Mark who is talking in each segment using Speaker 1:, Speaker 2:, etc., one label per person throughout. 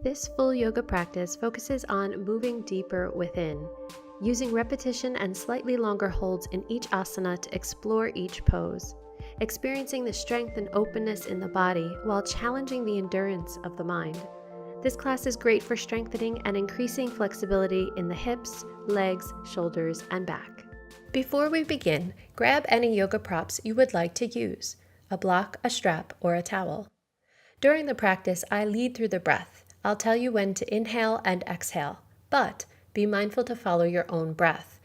Speaker 1: This full yoga practice focuses on moving deeper within, using repetition and slightly longer holds in each asana to explore each pose, experiencing the strength and openness in the body while challenging the endurance of the mind. This class is great for strengthening and increasing flexibility in the hips, legs, shoulders, and back. Before we begin, grab any yoga props you would like to use, a block, a strap, or a towel. During the practice, I lead through the breath. I'll tell you when to inhale and exhale, but be mindful to follow your own breath.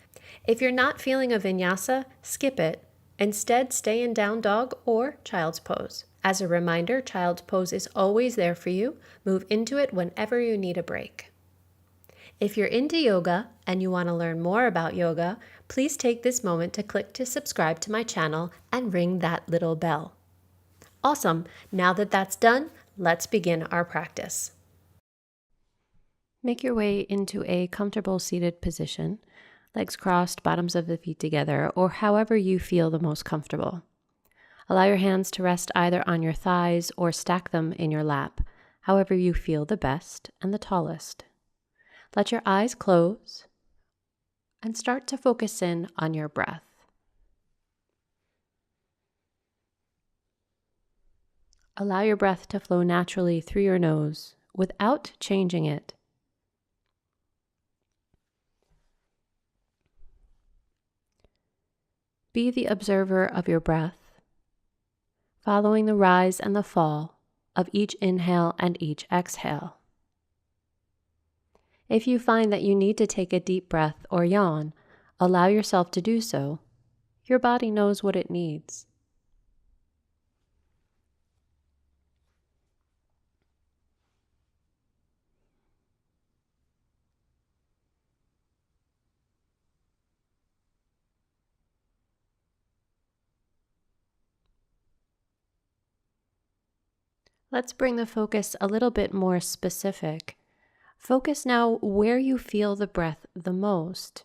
Speaker 1: If you're not feeling a vinyasa, skip it. Instead, stay in down dog or child's pose. As a reminder, child's pose is always there for you. Move into it whenever you need a break. If you're into yoga and you want to learn more about yoga, please take this moment to click to subscribe to my channel and ring that little bell. Awesome! Now that that's done, let's begin our practice. Make your way into a comfortable seated position, legs crossed, bottoms of the feet together, or however you feel the most comfortable. Allow your hands to rest either on your thighs or stack them in your lap, however you feel the best and the tallest. Let your eyes close and start to focus in on your breath. Allow your breath to flow naturally through your nose without changing it. Be the observer of your breath, following the rise and the fall of each inhale and each exhale. If you find that you need to take a deep breath or yawn, allow yourself to do so. Your body knows what it needs. Let's bring the focus a little bit more specific. Focus now where you feel the breath the most.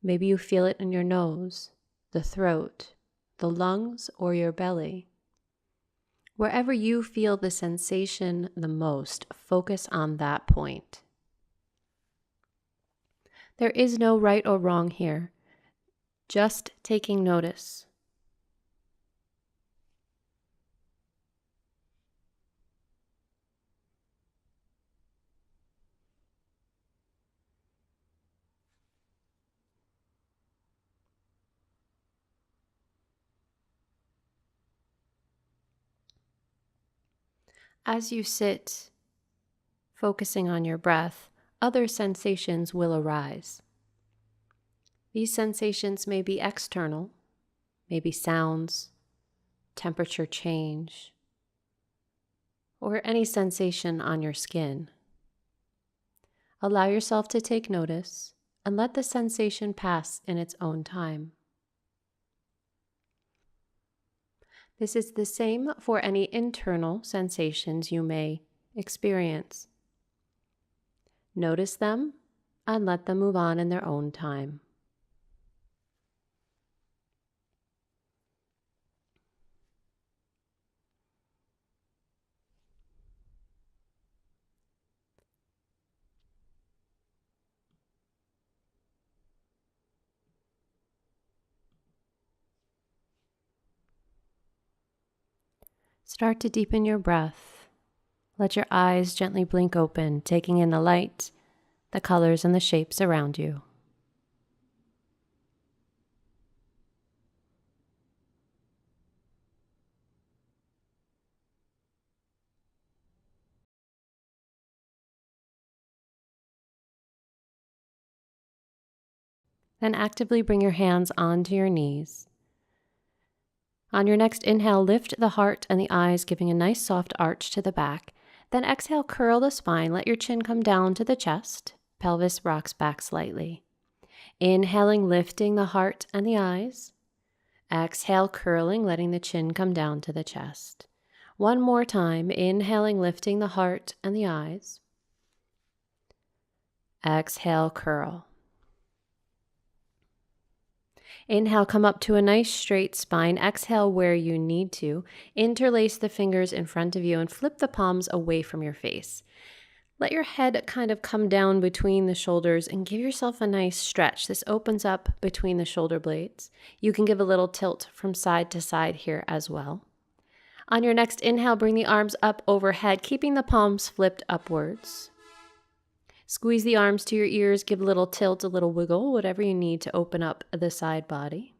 Speaker 1: Maybe you feel it in your nose, the throat, the lungs, or your belly. Wherever you feel the sensation the most, focus on that point. There is no right or wrong here, just taking notice. As you sit, focusing on your breath, other sensations will arise. These sensations may be external, maybe sounds, temperature change, or any sensation on your skin. Allow yourself to take notice and let the sensation pass in its own time. This is the same for any internal sensations you may experience. Notice them and let them move on in their own time. Start to deepen your breath. Let your eyes gently blink open, taking in the light, the colors, and the shapes around you. Then actively bring your hands onto your knees. On your next inhale, lift the heart and the eyes, giving a nice soft arch to the back. Then exhale, curl the spine. Let your chin come down to the chest. Pelvis rocks back slightly. Inhaling, lifting the heart and the eyes. Exhale, curling, letting the chin come down to the chest. One more time, inhaling, lifting the heart and the eyes. Exhale, curl. Inhale, come up to a nice straight spine. Exhale where you need to. Interlace the fingers in front of you and flip the palms away from your face. Let your head kind of come down between the shoulders and give yourself a nice stretch. This opens up between the shoulder blades. You can give a little tilt from side to side here as well. On your next inhale, bring the arms up overhead, keeping the palms flipped upwards. Squeeze the arms to your ears, give a little tilt, a little wiggle, whatever you need to open up the side body.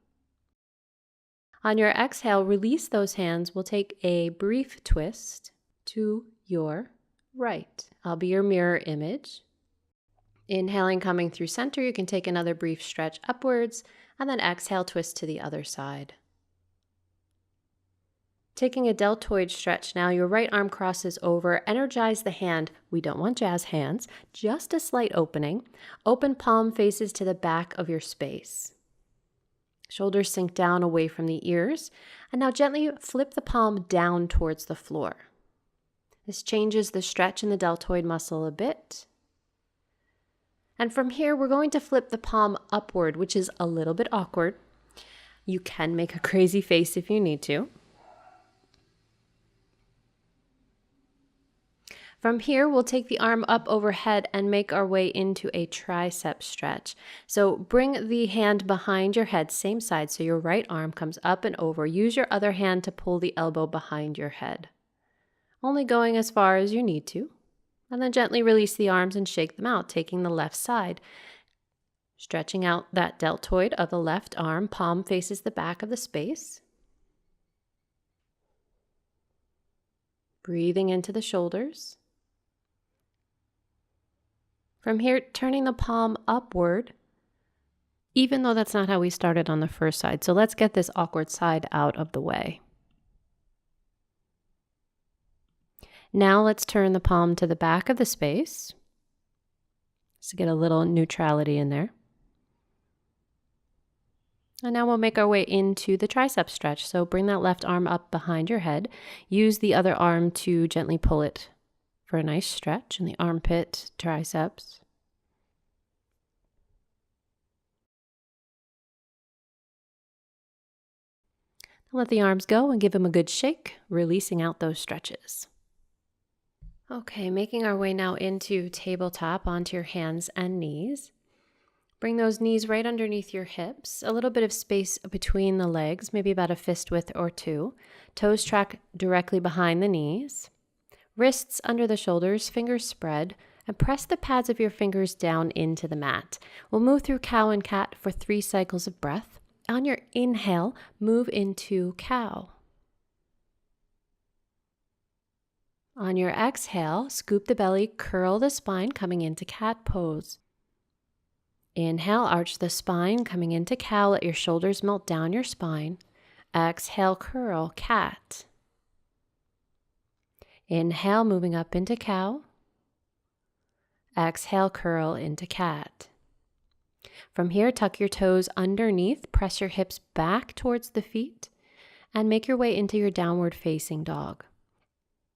Speaker 1: On your exhale, release those hands. We'll take a brief twist to your right. I'll be your mirror image. Inhaling, coming through center, you can take another brief stretch upwards, and then exhale, twist to the other side. Taking a deltoid stretch now, your right arm crosses over, energize the hand. We don't want jazz hands, just a slight opening. Open palm faces to the back of your space. Shoulders sink down away from the ears, and now gently flip the palm down towards the floor. This changes the stretch in the deltoid muscle a bit. And from here, we're going to flip the palm upward, which is a little bit awkward. You can make a crazy face if you need to. From here, we'll take the arm up overhead and make our way into a tricep stretch. So bring the hand behind your head, same side, so your right arm comes up and over. Use your other hand to pull the elbow behind your head. Only going as far as you need to. And then gently release the arms and shake them out, taking the left side. Stretching out that deltoid of the left arm, palm faces the back of the space. Breathing into the shoulders. From here, turning the palm upward, even though that's not how we started on the first side. So let's get this awkward side out of the way. Now let's turn the palm to the back of the space, just to get a little neutrality in there. And now we'll make our way into the tricep stretch. So bring that left arm up behind your head. Use the other arm to gently pull it for a nice stretch in the armpit, triceps. Let the arms go and give them a good shake, releasing out those stretches. Okay, making our way now into tabletop onto your hands and knees. Bring those knees right underneath your hips, a little bit of space between the legs, maybe about a fist width or two. Toes track directly behind the knees. Wrists under the shoulders, fingers spread, and press the pads of your fingers down into the mat. We'll move through cow and cat for 3 cycles of breath. On your inhale, move into cow. On your exhale, scoop the belly, curl the spine, coming into cat pose. Inhale, arch the spine, coming into cow. Let your shoulders melt down your spine. Exhale, curl, cat. Inhale, moving up into cow. Exhale, curl into cat. From here, tuck your toes underneath, press your hips back towards the feet, and make your way into your downward facing dog.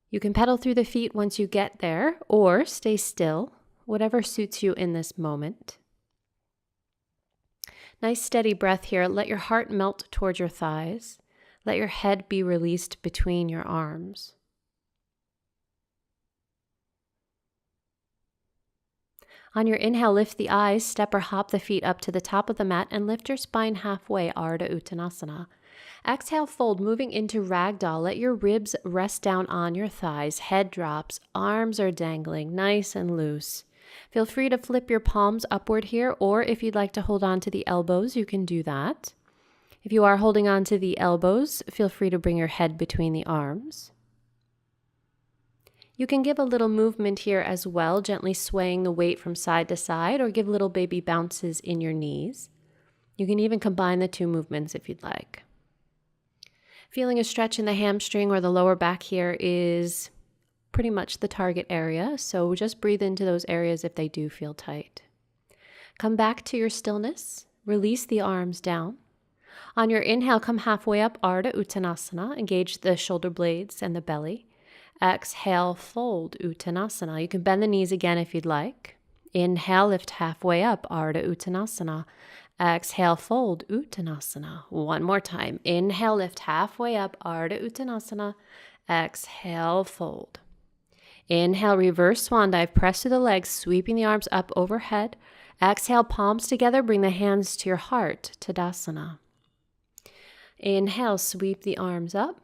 Speaker 1: You can pedal through the feet once you get there, or stay still, whatever suits you in this moment. Nice steady breath here. Let your heart melt towards your thighs. Let your head be released between your arms. On your inhale, lift the eyes, step or hop the feet up to the top of the mat, and lift your spine halfway, Ardha Uttanasana. Exhale, fold, moving into ragdoll. Let your ribs rest down on your thighs. Head drops, arms are dangling, nice and loose. Feel free to flip your palms upward here, or if you'd like to hold on to the elbows, you can do that. If you are holding on to the elbows, feel free to bring your head between the arms. You can give a little movement here as well, gently swaying the weight from side to side, or give little baby bounces in your knees. You can even combine the two movements if you'd like. Feeling a stretch in the hamstring or the lower back here is pretty much the target area, so just breathe into those areas if they do feel tight. Come back to your stillness, release the arms down. On your inhale, come halfway up, Ardha Uttanasana, engage the shoulder blades and the belly. Exhale, fold, Uttanasana. You can bend the knees again if you'd like. Inhale, lift halfway up, Ardha Uttanasana. Exhale, fold, Uttanasana. One more time. Inhale, lift halfway up, Ardha Uttanasana. Exhale, fold. Inhale, reverse swan dive, press through the legs, sweeping the arms up overhead. Exhale, palms together, bring the hands to your heart, Tadasana. Inhale, sweep the arms up.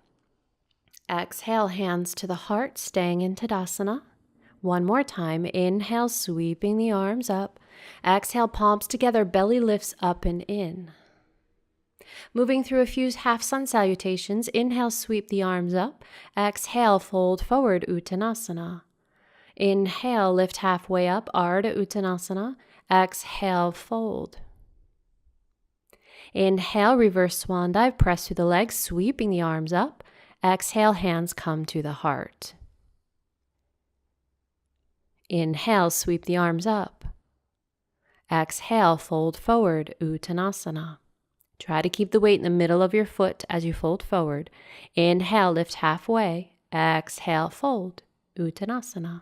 Speaker 1: Exhale, hands to the heart, staying in Tadasana. One more time. Inhale, sweeping the arms up. Exhale, palms together, belly lifts up and in. Moving through a few half sun salutations. Inhale, sweep the arms up. Exhale, fold forward, Uttanasana. Inhale, lift halfway up, Ardha Uttanasana. Exhale, fold. Inhale, reverse swan dive, press through the legs, sweeping the arms up. Exhale, hands come to the heart. Inhale, sweep the arms up. Exhale, fold forward, Uttanasana. Try to keep the weight in the middle of your foot as you fold forward. Inhale, lift halfway. Exhale, fold, Uttanasana.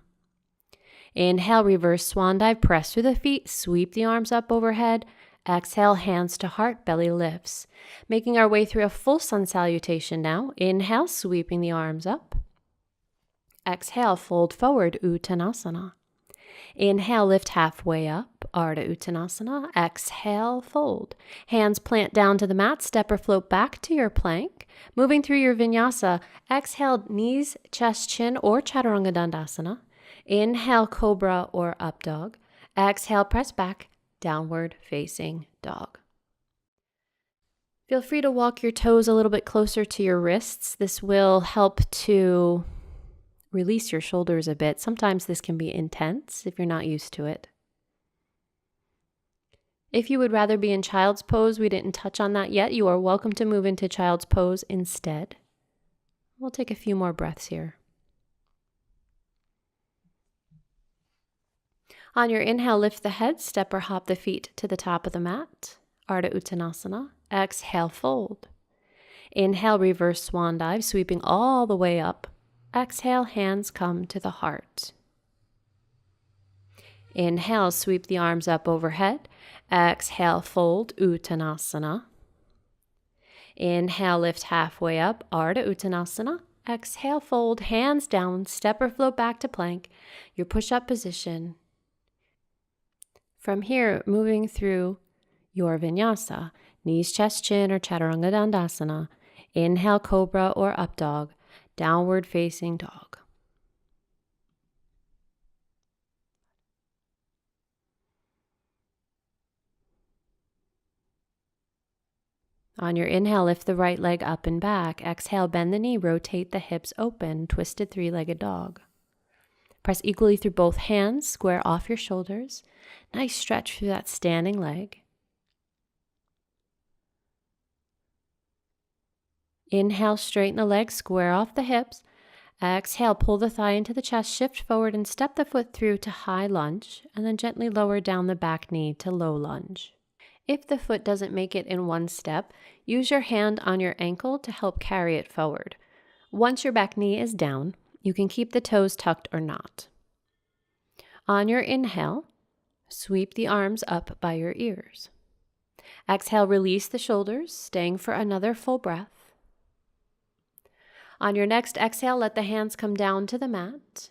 Speaker 1: Inhale, reverse swan dive, press through the feet, sweep the arms up overhead. Exhale, hands to heart, belly lifts. Making our way through a full sun salutation now. Inhale, sweeping the arms up. Exhale, fold forward, Uttanasana. Inhale, lift halfway up, Ardha Uttanasana. Exhale, fold. Hands plant down to the mat, step or float back to your plank. Moving through your Vinyasa, exhale, knees, chest, chin, or Chaturanga Dandasana. Inhale, Cobra or Up Dog. Exhale, press back, Downward Facing Dog. Feel free to walk your toes a little bit closer to your wrists. This will help to release your shoulders a bit. Sometimes this can be intense if you're not used to it. If you would rather be in child's pose, we didn't touch on that yet. You are welcome to move into child's pose instead. We'll take a few more breaths here. On your inhale, lift the head, step or hop the feet to the top of the mat. Ardha Uttanasana. Exhale, fold. Inhale, reverse swan dive, sweeping all the way up. Exhale, hands come to the heart. Inhale, sweep the arms up overhead. Exhale, fold, Uttanasana. Inhale, lift halfway up, Ardha Uttanasana. Exhale, fold, hands down, step or float back to plank, your push-up position. From here, moving through your Vinyasa, knees, chest, chin, or Chaturanga Dandasana. Inhale, Cobra or Up Dog, Downward Facing Dog. On your inhale, lift the right leg up and back. Exhale, bend the knee, rotate the hips open, twisted three-legged dog. Press equally through both hands, square off your shoulders. Nice stretch through that standing leg. Inhale, straighten the legs, square off the hips. Exhale, pull the thigh into the chest, shift forward and step the foot through to high lunge, and then gently lower down the back knee to low lunge. If the foot doesn't make it in one step, use your hand on your ankle to help carry it forward. Once your back knee is down, you can keep the toes tucked or not. On your inhale, sweep the arms up by your ears. Exhale, release the shoulders, staying for another full breath. On your next exhale, let the hands come down to the mat.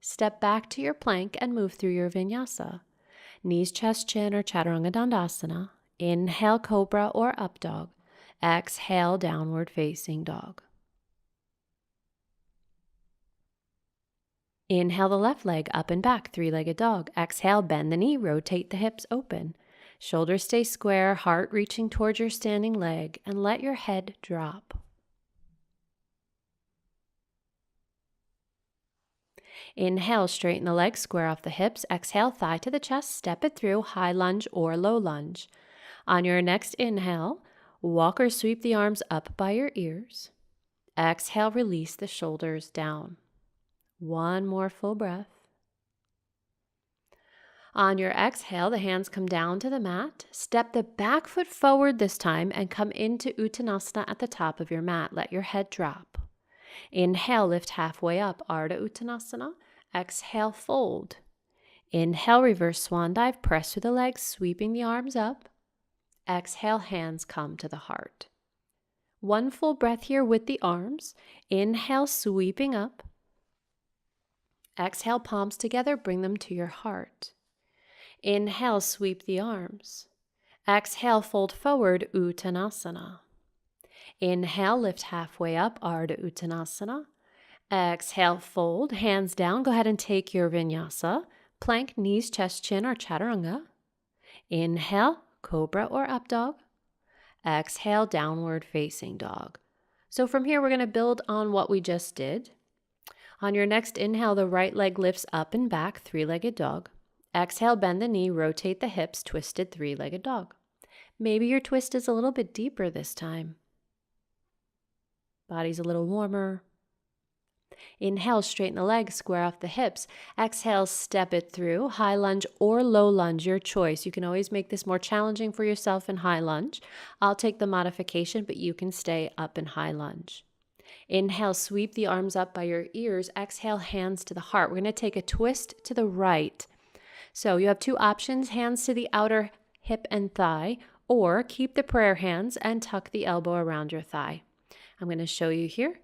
Speaker 1: Step back to your plank and move through your Vinyasa. Knees, chest, chin, or Chaturanga Dandasana. Inhale, Cobra or Up Dog. Exhale, Downward Facing Dog. Inhale the left leg up and back, three-legged dog. Exhale, bend the knee, rotate the hips open. Shoulders stay square, heart reaching towards your standing leg, and let your head drop. Inhale, straighten the legs, square off the hips. Exhale, thigh to the chest, step it through, high lunge or low lunge. On your next inhale, walk or sweep the arms up by your ears. Exhale, release the shoulders down. One more full breath. On your exhale, the hands come down to the mat. Step the back foot forward this time and come into Uttanasana at the top of your mat. Let your head drop. Inhale, lift halfway up, Ardha Uttanasana. Exhale, fold. Inhale, reverse swan dive, press through the legs, sweeping the arms up. Exhale, hands come to the heart. One full breath here with the arms. Inhale, sweeping up. Exhale, palms together, bring them to your heart. Inhale, sweep the arms. Exhale, fold forward, Uttanasana. Inhale, lift halfway up, Ardha Uttanasana. Exhale, fold, hands down. Go ahead and take your Vinyasa. Plank, knees, chest, chin, or Chaturanga. Inhale, Cobra or Up Dog. Exhale, Downward Facing Dog. So from here, we're going to build on what we just did. On your next inhale, the right leg lifts up and back, three-legged dog. Exhale, bend the knee, rotate the hips, twisted three-legged dog. Maybe your twist is a little bit deeper this time. Body's a little warmer. Inhale, straighten the legs, square off the hips. Exhale, step it through. High lunge or low lunge, your choice. You can always make this more challenging for yourself in high lunge. I'll take the modification, but you can stay up in high lunge. Inhale, sweep the arms up by your ears. Exhale, hands to the heart. We're going to take a twist to the right. So you have two options, hands to the outer hip and thigh, or keep the prayer hands and tuck the elbow around your thigh. I'm going to show you here,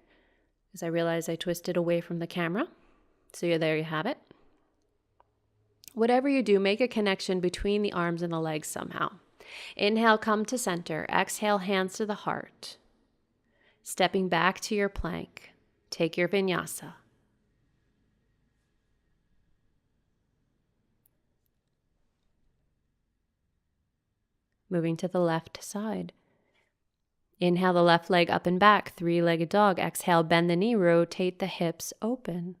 Speaker 1: as I realize I twisted away from the camera. So there you have it. Whatever you do, make a connection between the arms and the legs somehow. Inhale, come to center. Exhale, hands to the heart. Stepping back to your plank. Take your Vinyasa. Moving to the left side. Inhale the left leg up and back, three-legged dog. Exhale, bend the knee, rotate the hips open.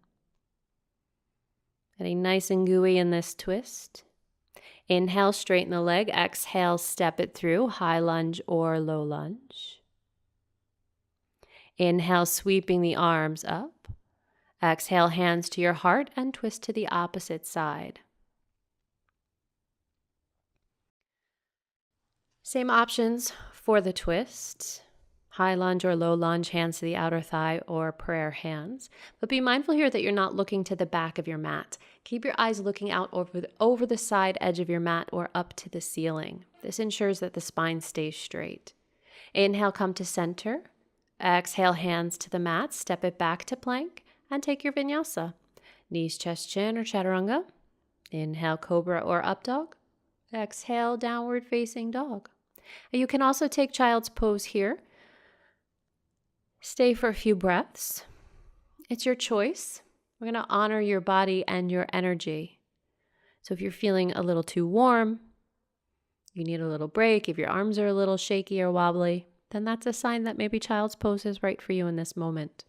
Speaker 1: Getting nice and gooey in this twist. Inhale, straighten the leg. Exhale, step it through, high lunge or low lunge. Inhale, sweeping the arms up. Exhale, hands to your heart and twist to the opposite side. Same options for the twist. High lunge or low lunge, hands to the outer thigh or prayer hands. But be mindful here that you're not looking to the back of your mat. Keep your eyes looking out over the side edge of your mat or up to the ceiling. This ensures that the spine stays straight. Inhale, come to center. Exhale, hands to the mat. Step it back to plank and take your Vinyasa. Knees, chest, chin, or Chaturanga. Inhale, Cobra or Up Dog. Exhale, Downward Facing Dog. You can also take Child's Pose here. Stay for a few breaths. It's your choice. We're going to honor your body and your energy. So if you're feeling a little too warm, you need a little break, if your arms are a little shaky or wobbly, then that's a sign that maybe Child's Pose is right for you in this moment.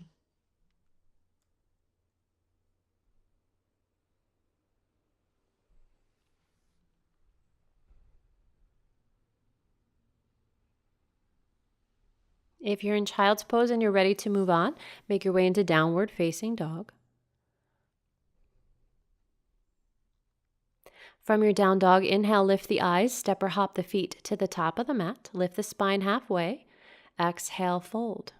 Speaker 1: If you're in Child's Pose and you're ready to move on, make your way into Downward Facing Dog. From your down dog, inhale, lift the eyes, step or hop the feet to the top of the mat. Lift the spine halfway. Exhale, fold.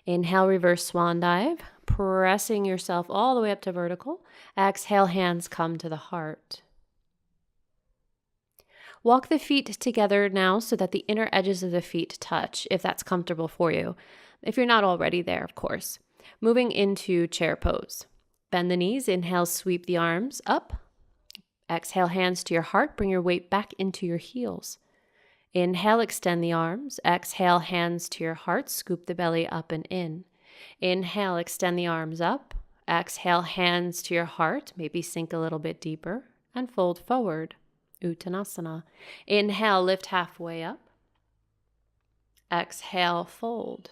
Speaker 1: Inhale, reverse swan dive, pressing yourself all the way up to vertical. Exhale, hands come to the heart. Walk the feet together now so that the inner edges of the feet touch, if that's comfortable for you. If you're not already there, of course. Moving into chair pose. Bend the knees, inhale, sweep the arms up. Exhale, hands to your heart, bring your weight back into your heels. Inhale, extend the arms. Exhale, hands to your heart, scoop the belly up and in. Inhale, extend the arms up. Exhale, hands to your heart, maybe sink a little bit deeper, and fold forward. Uttanasana. Inhale, lift halfway up. Exhale, fold.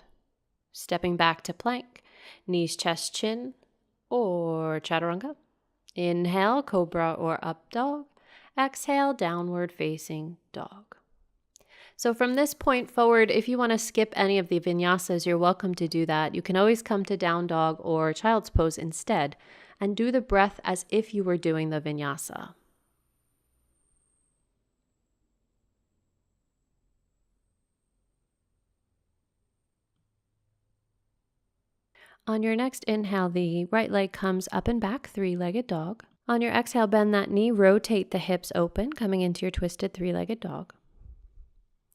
Speaker 1: Stepping back to plank. Knees, chest, chin, or Chaturanga. Inhale, Cobra or Up Dog. Exhale, Downward Facing Dog. So from this point forward, if you want to skip any of the Vinyasas, you're welcome to do that. You can always come to Down Dog or Child's Pose instead and do the breath as if you were doing the Vinyasa. On your next inhale, the right leg comes up and back, three-legged dog. On your exhale, bend that knee, rotate the hips open, coming into your twisted three-legged dog.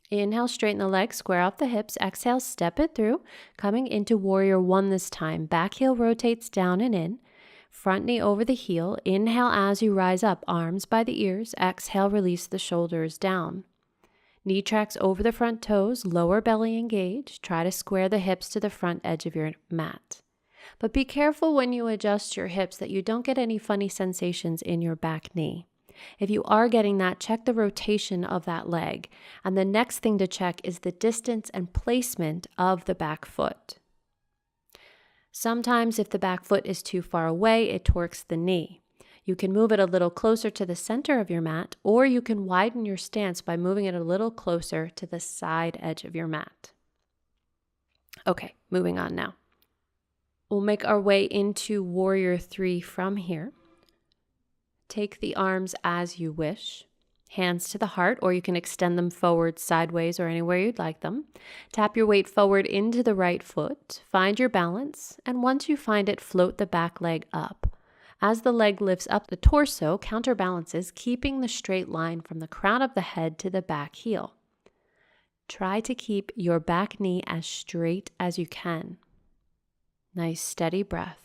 Speaker 1: Inhale, straighten the legs, square off the hips. Exhale, step it through, coming into warrior one this time. Back heel rotates down and in. Front knee over the heel. Inhale as you rise up, arms by the ears. Exhale, release the shoulders down. Knee tracks over the front toes, lower belly engaged. Try to square the hips to the front edge of your mat. But be careful when you adjust your hips that you don't get any funny sensations in your back knee. If you are getting that, check the rotation of that leg. And the next thing to check is the distance and placement of the back foot. Sometimes if the back foot is too far away, it torques the knee. You can move it a little closer to the center of your mat, or you can widen your stance by moving it a little closer to the side edge of your mat. Okay, moving on now. We'll make our way into Warrior 3 from here. Take the arms as you wish. Hands to the heart, or you can extend them forward, sideways, or anywhere you'd like them. Tap your weight forward into the right foot. Find your balance, and once you find it, float the back leg up. As the leg lifts up, the torso counterbalances, keeping the straight line from the crown of the head to the back heel. Try to keep your back knee as straight as you can. Nice steady breath.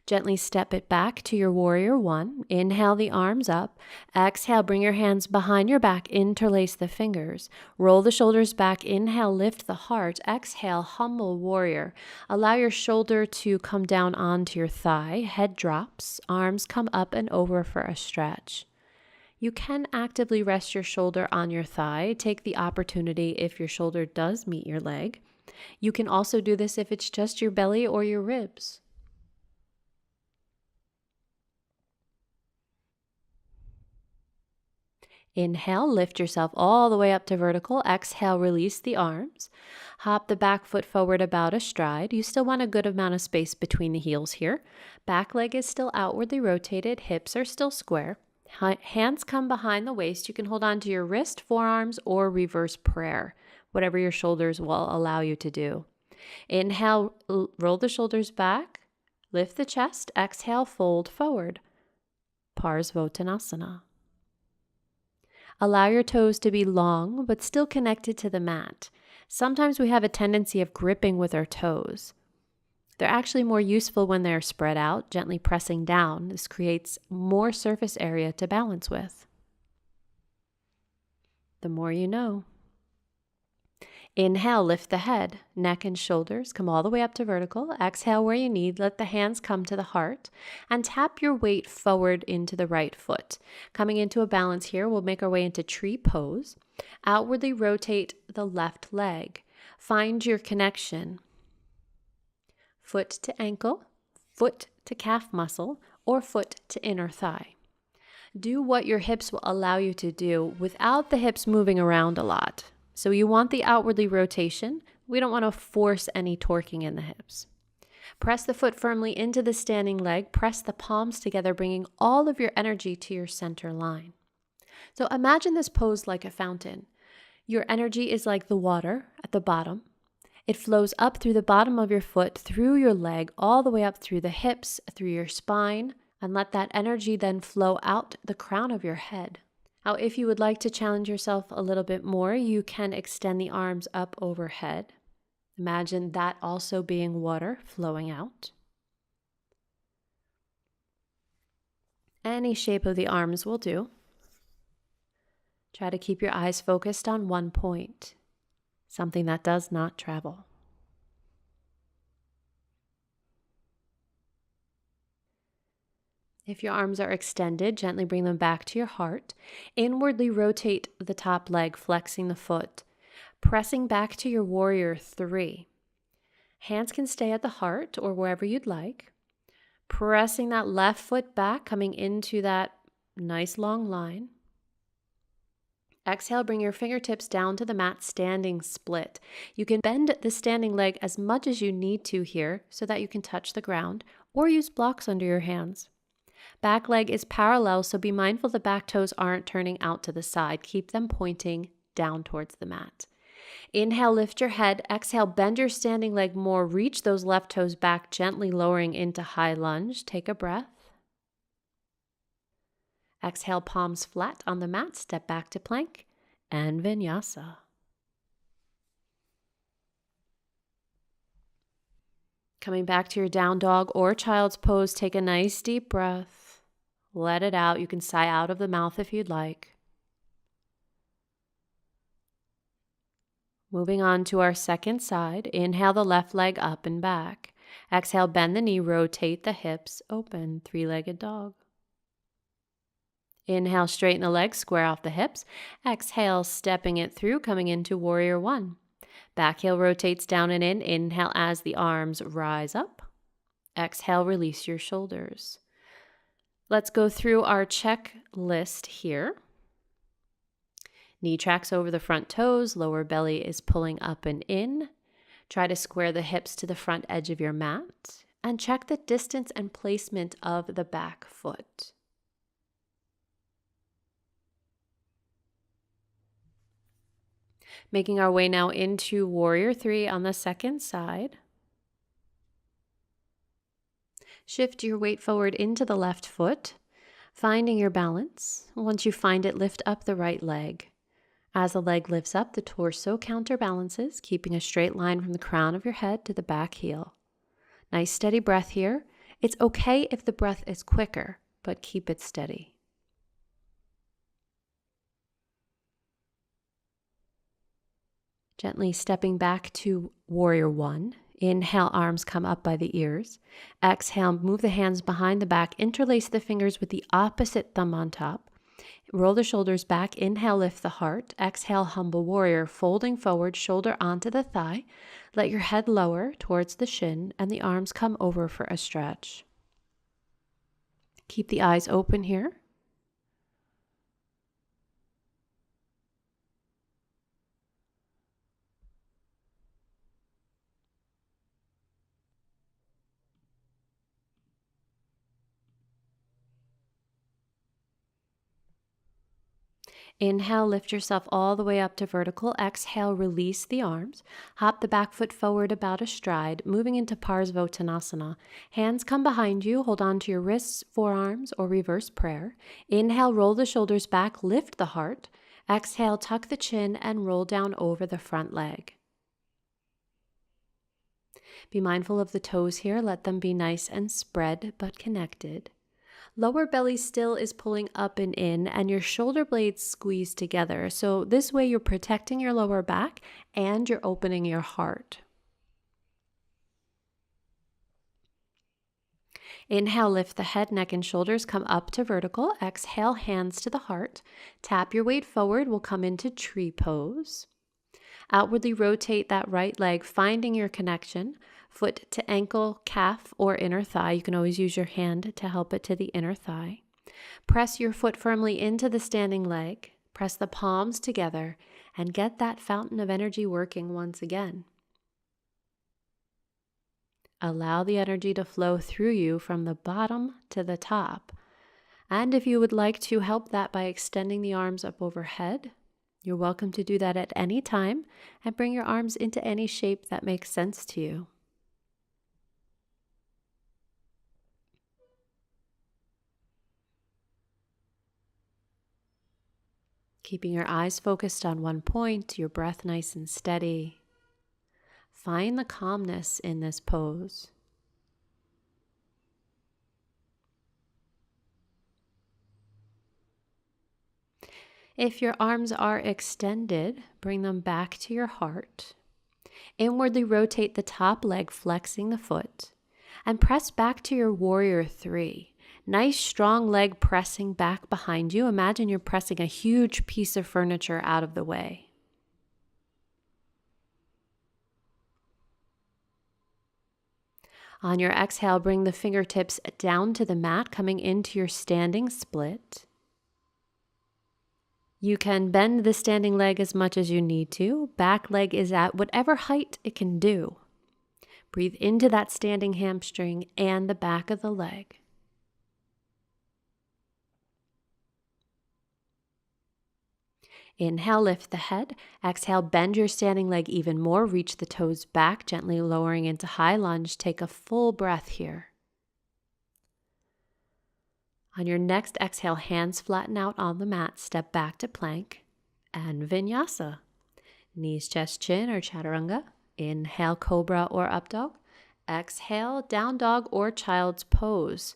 Speaker 1: Gently step it back to your Warrior 1. Inhale the arms up. Exhale, bring your hands behind your back. Interlace the fingers. Roll the shoulders back. Inhale, lift the heart. Exhale, humble warrior. Allow your shoulder to come down onto your thigh. Head drops. Arms come up and over for a stretch. You can actively rest your shoulder on your thigh. Take the opportunity if your shoulder does meet your leg. You can also do this if it's just your belly or your ribs. Inhale, lift yourself all the way up to vertical. Exhale, release the arms. Hop the back foot forward about a stride. You still want a good amount of space between the heels here. Back leg is still outwardly rotated. Hips are still square. Hands come behind the waist. You can hold on to your wrist, forearms, or reverse prayer, whatever your shoulders will allow you to do. Inhale, roll the shoulders back. Lift the chest. Exhale, fold forward. Parsvottanasana. Allow your toes to be long, but still connected to the mat. Sometimes we have a tendency of gripping with our toes. They're actually more useful when they're spread out, gently pressing down. This creates more surface area to balance with. The more you know. Inhale, lift the head, neck and shoulders, come all the way up to vertical. Exhale where you need, let the hands come to the heart, and tap your weight forward into the right foot. Coming into a balance here, we'll make our way into tree pose. Outwardly rotate the left leg. Find your connection. Foot to ankle, foot to calf muscle, or foot to inner thigh. Do what your hips will allow you to do without the hips moving around a lot. So you want the outwardly rotation. We don't want to force any torquing in the hips. Press the foot firmly into the standing leg. Press the palms together, bringing all of your energy to your center line. So imagine this pose like a fountain. Your energy is like the water at the bottom. It flows up through the bottom of your foot, through your leg, all the way up through the hips, through your spine, and let that energy then flow out the crown of your head. Now, if you would like to challenge yourself a little bit more, you can extend the arms up overhead. Imagine that also being water flowing out. Any shape of the arms will do. Try to keep your eyes focused on one point, something that does not travel. If your arms are extended, gently bring them back to your heart. Inwardly rotate the top leg, flexing the foot. Pressing back to your Warrior 3. Hands can stay at the heart or wherever you'd like. Pressing that left foot back, coming into that nice long line. Exhale, bring your fingertips down to the mat, standing split. You can bend the standing leg as much as you need to here so that you can touch the ground, or use blocks under your hands. Back leg is parallel, so be mindful the back toes aren't turning out to the side. Keep them pointing down towards the mat. Inhale, lift your head. Exhale, bend your standing leg more. Reach those left toes back, gently lowering into high lunge. Take a breath. Exhale, palms flat on the mat. Step back to plank and Vinyasa. Coming back to your down dog or child's pose, take a nice deep breath. Let it out. You can sigh out of the mouth if you'd like. Moving on to our second side, inhale the left leg up and back. Exhale, bend the knee, rotate the hips, open, three-legged dog. Inhale, straighten the legs, square off the hips. Exhale, stepping it through, coming into warrior one. Back heel rotates down and in. Inhale as the arms rise up. Exhale, release your shoulders. Let's go through our checklist here. Knee tracks over the front toes, lower belly is pulling up and in. Try to square the hips to the front edge of your mat and check the distance and placement of the back foot. Making our way now into warrior three on the second side. Shift your weight forward into the left foot, finding your balance. Once you find it, lift up the right leg. As the leg lifts up, the torso counterbalances, keeping a straight line from the crown of your head to the back heel. Nice steady breath here. It's okay if the breath is quicker, but keep it steady. Gently stepping back to warrior one. Inhale, arms come up by the ears. Exhale, move the hands behind the back, interlace the fingers with the opposite thumb on top. Roll the shoulders back. Inhale, lift the heart. Exhale, humble warrior, folding forward, shoulder onto the thigh. Let your head lower towards the shin and the arms come over for a stretch. Keep the eyes open here. Inhale, lift yourself all the way up to vertical. Exhale, release the arms. Hop the back foot forward about a stride, moving into Parsvottanasana. Hands come behind you. Hold on to your wrists, forearms, or reverse prayer. Inhale, roll the shoulders back, lift the heart. Exhale, tuck the chin and roll down over the front leg. Be mindful of the toes here. Let them be nice and spread but connected. Lower belly still is pulling up and in, and your shoulder blades squeeze together. So this way you're protecting your lower back and you're opening your heart. Inhale, lift the head, neck, and shoulders, come up to vertical. Exhale, hands to the heart. Tap your weight forward. We'll come into tree pose. Outwardly rotate that right leg, finding your connection. Foot to ankle, calf, or inner thigh. You can always use your hand to help it to the inner thigh. Press your foot firmly into the standing leg. Press the palms together and get that fountain of energy working once again. Allow the energy to flow through you from the bottom to the top. And if you would like to help that by extending the arms up overhead, you're welcome to do that at any time and bring your arms into any shape that makes sense to you. Keeping your eyes focused on one point, your breath nice and steady. Find the calmness in this pose. If your arms are extended, bring them back to your heart. Inwardly rotate the top leg, flexing the foot, and press back to your warrior three. Nice strong leg pressing back behind you. Imagine you're pressing a huge piece of furniture out of the way. On your exhale, bring the fingertips down to the mat, coming into your standing split. You can bend the standing leg as much as you need to. Back leg is at whatever height it can do. Breathe into that standing hamstring and the back of the leg. Inhale, lift the head. Exhale, bend your standing leg even more. Reach the toes back, gently lowering into high lunge. Take a full breath here. On your next exhale, hands flatten out on the mat. Step back to plank and Vinyasa. Knees, chest, chin, or chaturanga. Inhale, cobra or up dog. Exhale, down dog or child's pose.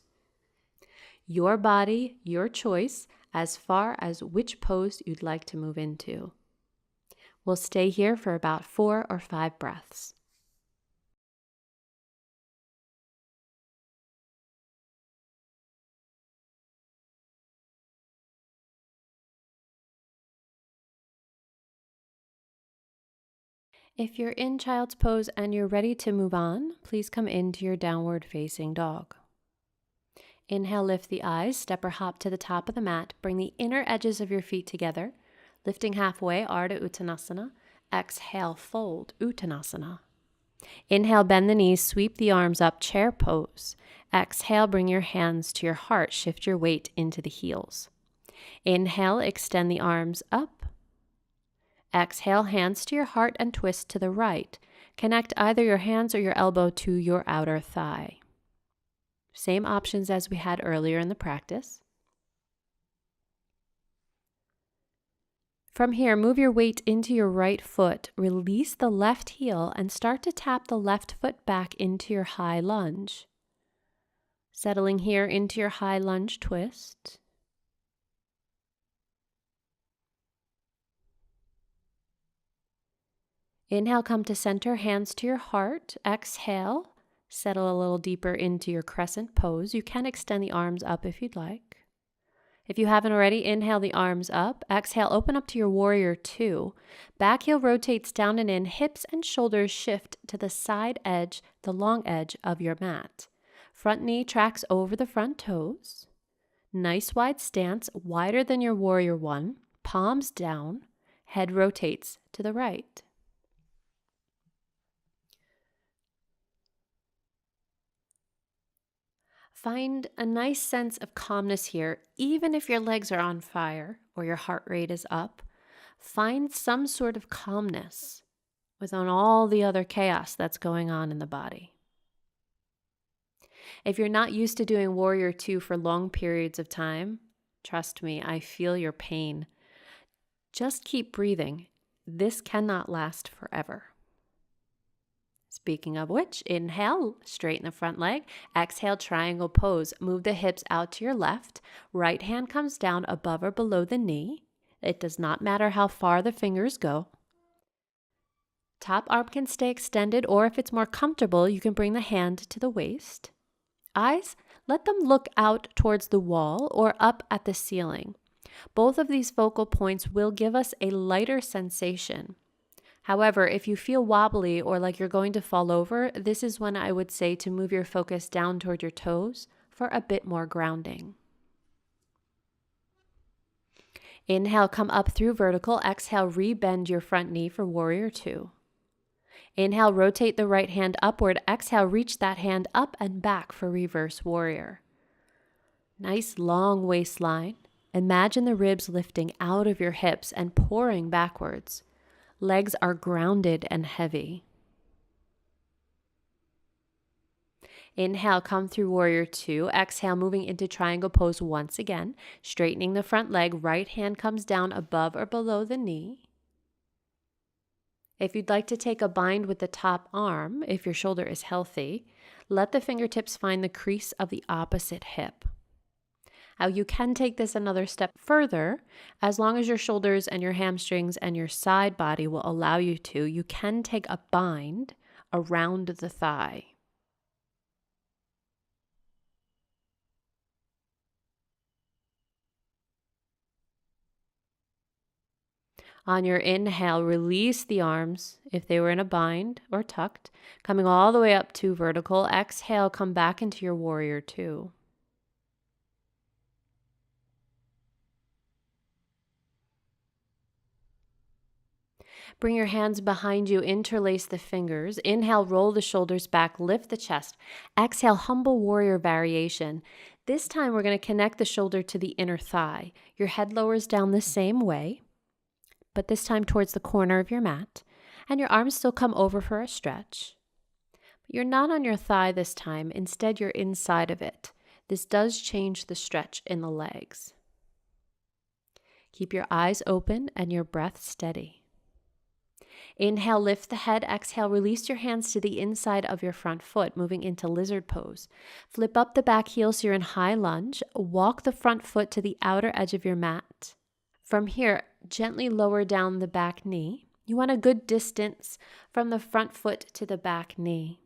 Speaker 1: Your body, your choice, as far as which pose you'd like to move into. We'll stay here for about 4 or 5 breaths. If you're in child's pose and you're ready to move on, please come into your downward facing dog. Inhale, lift the eyes, step or hop to the top of the mat. Bring the inner edges of your feet together. Lifting halfway, Ardha Uttanasana. Exhale, fold, Uttanasana. Inhale, bend the knees, sweep the arms up, chair pose. Exhale, bring your hands to your heart, shift your weight into the heels. Inhale, extend the arms up. Exhale, hands to your heart and twist to the right. Connect either your hands or your elbow to your outer thigh. Same options as we had earlier in the practice. From here, move your weight into your right foot, release the left heel, and start to tap the left foot back into your high lunge. Settling here into your high lunge twist. Inhale, come to center, hands to your heart. Exhale. Settle a little deeper into your crescent pose. You can extend the arms up if you'd like. If you haven't already, inhale the arms up. Exhale, open up to your warrior 2. Back heel rotates down and in. Hips and shoulders shift to the side edge, the long edge of your mat. Front knee tracks over the front toes. Nice wide stance, wider than your warrior 1. Palms down. Head rotates to the right. Find a nice sense of calmness here, even if your legs are on fire or your heart rate is up. Find some sort of calmness within all the other chaos that's going on in the body. If you're not used to doing Warrior 2 for long periods of time, trust me, I feel your pain. Just keep breathing. This cannot last forever. Speaking of which, inhale, straighten the front leg. Exhale, triangle pose. Move the hips out to your left. Right hand comes down above or below the knee. It does not matter how far the fingers go. Top arm can stay extended, or if it's more comfortable, you can bring the hand to the waist. Eyes, let them look out towards the wall or up at the ceiling. Both of these focal points will give us a lighter sensation. However, if you feel wobbly or like you're going to fall over, this is when I would say to move your focus down toward your toes for a bit more grounding. Inhale, come up through vertical. Exhale, rebend your front knee for Warrior 2. Inhale, rotate the right hand upward. Exhale, reach that hand up and back for Reverse Warrior. Nice long waistline. Imagine the ribs lifting out of your hips and pouring backwards. Legs are grounded and heavy. Inhale, come through Warrior 2. Exhale, moving into triangle pose once again. Straightening the front leg, right hand comes down above or below the knee. If you'd like to take a bind with the top arm, if your shoulder is healthy, let the fingertips find the crease of the opposite hip. Now you can take this another step further. As long as your shoulders and your hamstrings and your side body will allow you to, you can take a bind around the thigh. On your inhale, release the arms if they were in a bind or tucked, coming all the way up to vertical. Exhale, come back into your Warrior 2. Bring your hands behind you, interlace the fingers. Inhale, roll the shoulders back, lift the chest. Exhale, humble warrior variation. This time we're going to connect the shoulder to the inner thigh. Your head lowers down the same way, but this time towards the corner of your mat. And your arms still come over for a stretch. But you're not on your thigh this time. Instead, you're inside of it. This does change the stretch in the legs. Keep your eyes open and your breath steady. Inhale, lift the head. Exhale, release your hands to the inside of your front foot, moving into lizard pose. Flip up the back heel so you're in high lunge. Walk the front foot to the outer edge of your mat. From here, gently lower down the back knee. You want a good distance from the front foot to the back knee.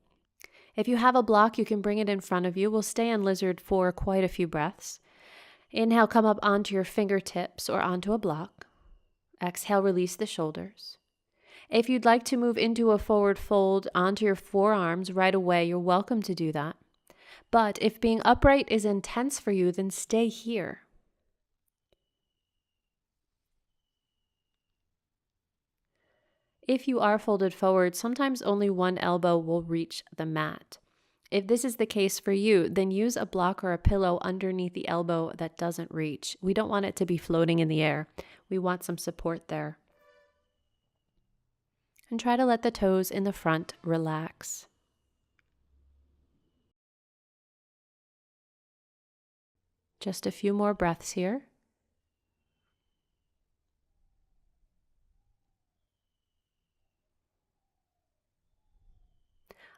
Speaker 1: If you have a block, you can bring it in front of you. We'll stay in lizard for quite a few breaths. Inhale, come up onto your fingertips or onto a block. Exhale, release the shoulders. If you'd like to move into a forward fold onto your forearms right away, you're welcome to do that. But if being upright is intense for you, then stay here. If you are folded forward, sometimes only one elbow will reach the mat. If this is the case for you, then use a block or a pillow underneath the elbow that doesn't reach. We don't want it to be floating in the air. We want some support there. And try to let the toes in the front relax. Just a few more breaths here.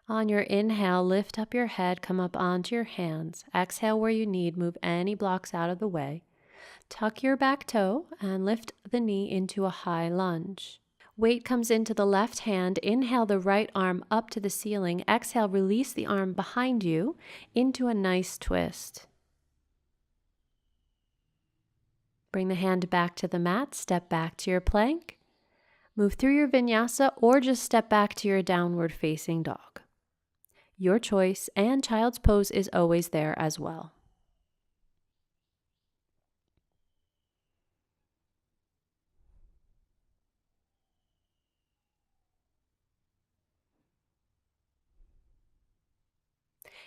Speaker 1: On your inhale, lift up your head, come up onto your hands. Exhale where you need, move any blocks out of the way. Tuck your back toe and lift the knee into a high lunge. Weight comes into the left hand. Inhale the right arm up to the ceiling. Exhale, release the arm behind you into a nice twist. Bring the hand back to the mat, step back to your plank. Move through your vinyasa or just step back to your downward facing dog. Your choice, and child's pose is always there as well.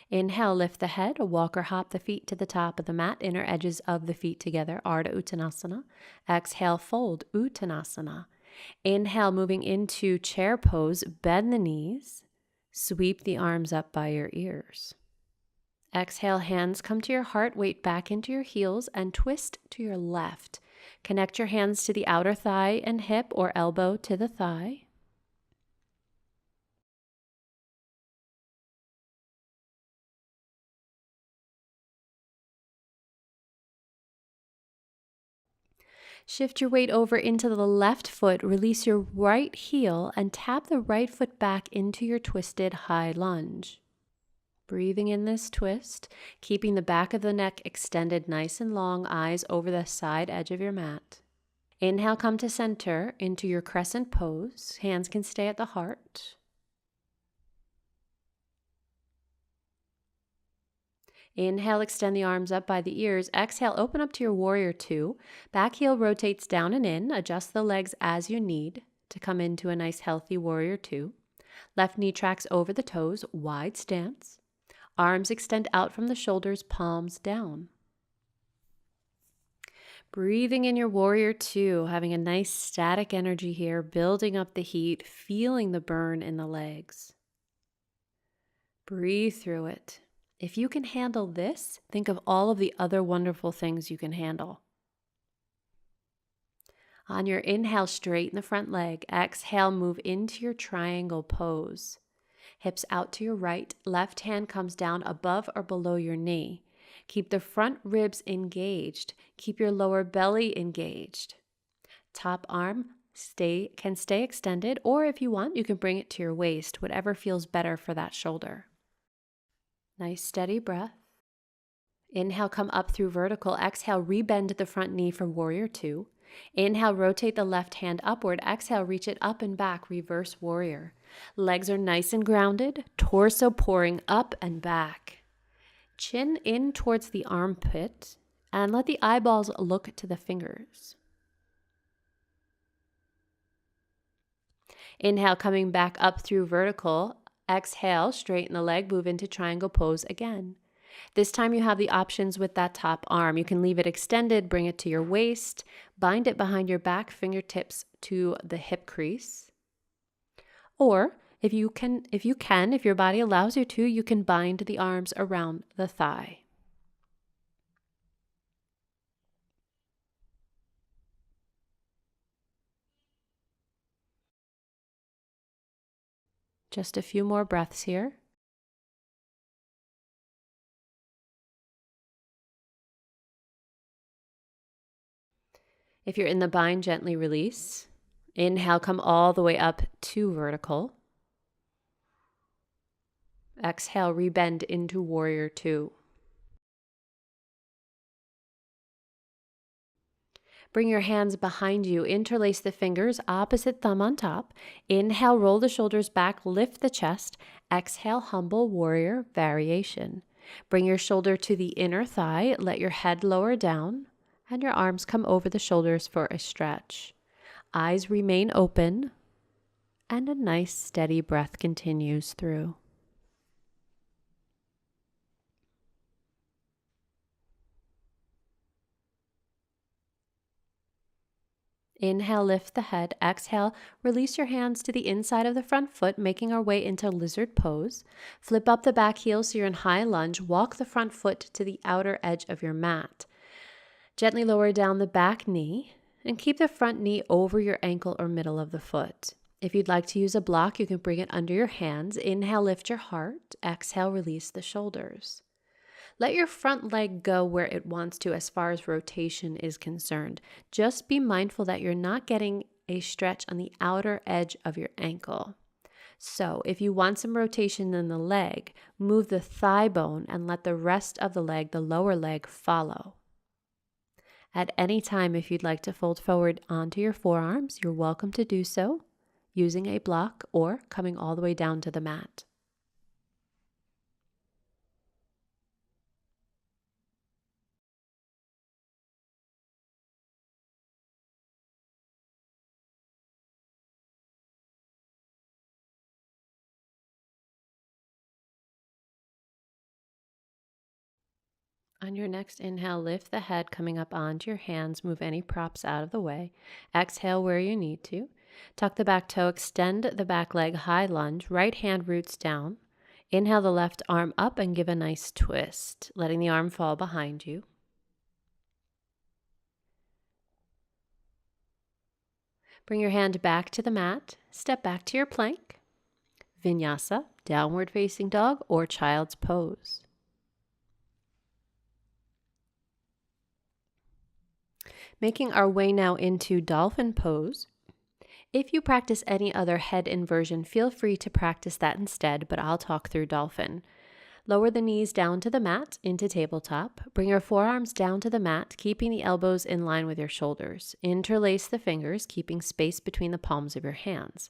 Speaker 1: Inhale, lift the head, walk or hop the feet to the top of the mat, inner edges of the feet together, Ardha Uttanasana. Exhale, fold, Uttanasana. Inhale, moving into chair pose, bend the knees, sweep the arms up by your ears. Exhale, hands come to your heart, weight back into your heels, and twist to your left. Connect your hands to the outer thigh and hip or elbow to the thigh. Shift your weight over into the left foot, release your right heel, and tap the right foot back into your twisted high lunge. Breathing in this twist, keeping the back of the neck extended nice and long, eyes over the side edge of your mat. Inhale, come to center into your crescent pose. Hands can stay at the heart. Inhale, extend the arms up by the ears. Exhale, open up to your warrior two. Back heel rotates down and in. Adjust the legs as you need to come into a nice healthy warrior two. Left knee tracks over the toes, wide stance. Arms extend out from the shoulders, palms down. Breathing in your warrior two, having a nice static energy here, building up the heat, feeling the burn in the legs. Breathe through it. If you can handle this, think of all of the other wonderful things you can handle. On your inhale, straighten the front leg. Exhale, move into your triangle pose. Hips out to your right. Left hand comes down above or below your knee. Keep the front ribs engaged. Keep your lower belly engaged. Top arm can stay extended, or if you want, you can bring it to your waist, whatever feels better for that shoulder. Nice steady breath. Inhale, come up through vertical. Exhale, rebend the front knee for warrior two. Inhale, rotate the left hand upward. Exhale, reach it up and back, reverse warrior. Legs are nice and grounded, torso pouring up and back. Chin in towards the armpit, and let the eyeballs look to the fingers. Inhale, coming back up through vertical. Exhale, straighten the leg, move into triangle pose again. This time you have the options with that top arm. You can leave it extended, bring it to your waist, bind it behind your back, fingertips to the hip crease. Or if your body allows you to, you can bind the arms around the thigh. Just a few more breaths here. If you're in the bind, gently release. Inhale, come all the way up to vertical. Exhale, rebend into warrior two. Bring your hands behind you, interlace the fingers, opposite thumb on top. Inhale, roll the shoulders back, lift the chest. Exhale, humble warrior variation. Bring your shoulder to the inner thigh, let your head lower down, and your arms come over the shoulders for a stretch. Eyes remain open, and a nice steady breath continues through. Inhale, lift the head. Exhale, release your hands to the inside of the front foot, making our way into lizard pose. Flip up the back heel so you're in high lunge. Walk the front foot to the outer edge of your mat. Gently lower down the back knee and keep the front knee over your ankle or middle of the foot. If you'd like to use a block, you can bring it under your hands. Inhale, lift your heart. Exhale, release the shoulders. Let your front leg go where it wants to as far as rotation is concerned. Just be mindful that you're not getting a stretch on the outer edge of your ankle. So if you want some rotation in the leg, move the thigh bone and let the rest of the leg, the lower leg, follow. At any time, if you'd like to fold forward onto your forearms, you're welcome to do so using a block or coming all the way down to the mat. On your next inhale, lift the head coming up onto your hands. Move any props out of the way. Exhale where you need to. Tuck the back toe, extend the back leg, high lunge. Right hand roots down. Inhale the left arm up and give a nice twist, letting the arm fall behind you. Bring your hand back to the mat. Step back to your plank. Vinyasa, downward facing dog, or child's pose. Making our way now into dolphin pose. If you practice any other head inversion, feel free to practice that instead, but I'll talk through dolphin. Lower the knees down to the mat into tabletop. Bring your forearms down to the mat, keeping the elbows in line with your shoulders. Interlace the fingers, keeping space between the palms of your hands.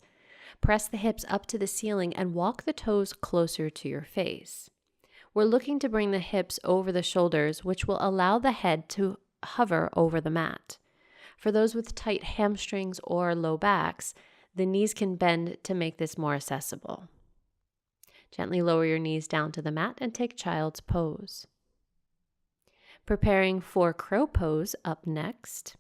Speaker 1: Press the hips up to the ceiling and walk the toes closer to your face. We're looking to bring the hips over the shoulders, which will allow the head to hover over the mat. For those with tight hamstrings or low backs, the knees can bend to make this more accessible. Gently lower your knees down to the mat and take child's pose. Preparing for crow pose up next.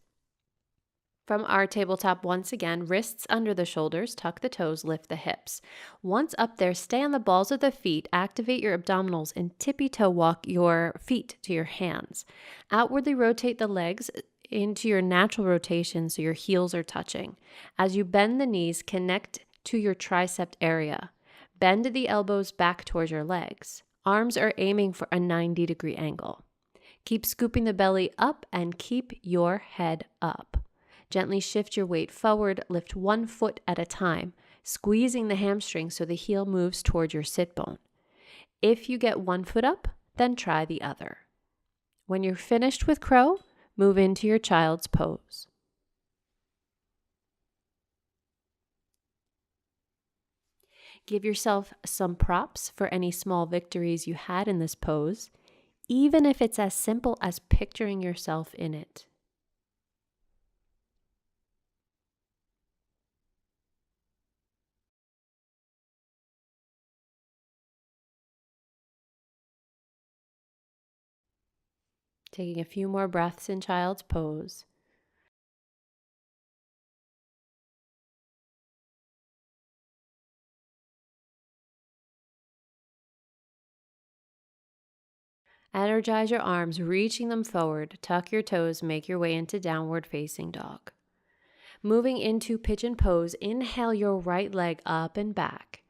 Speaker 1: From our tabletop, once again, wrists under the shoulders, tuck the toes, lift the hips. Once up there, stay on the balls of the feet, activate your abdominals, and tippy-toe walk your feet to your hands. Outwardly rotate the legs into your natural rotation so your heels are touching. As you bend the knees, connect to your tricep area. Bend the elbows back towards your legs. Arms are aiming for a 90-degree angle. Keep scooping the belly up and keep your head up. Gently shift your weight forward, lift one foot at a time, squeezing the hamstring so the heel moves toward your sit bone. If you get one foot up, then try the other. When you're finished with crow, move into your child's pose. Give yourself some props for any small victories you had in this pose, even if it's as simple as picturing yourself in it. Taking a few more breaths in child's pose. Energize your arms, reaching them forward. Tuck your toes, make your way into downward facing dog. Moving into pigeon pose, inhale your right leg up and back.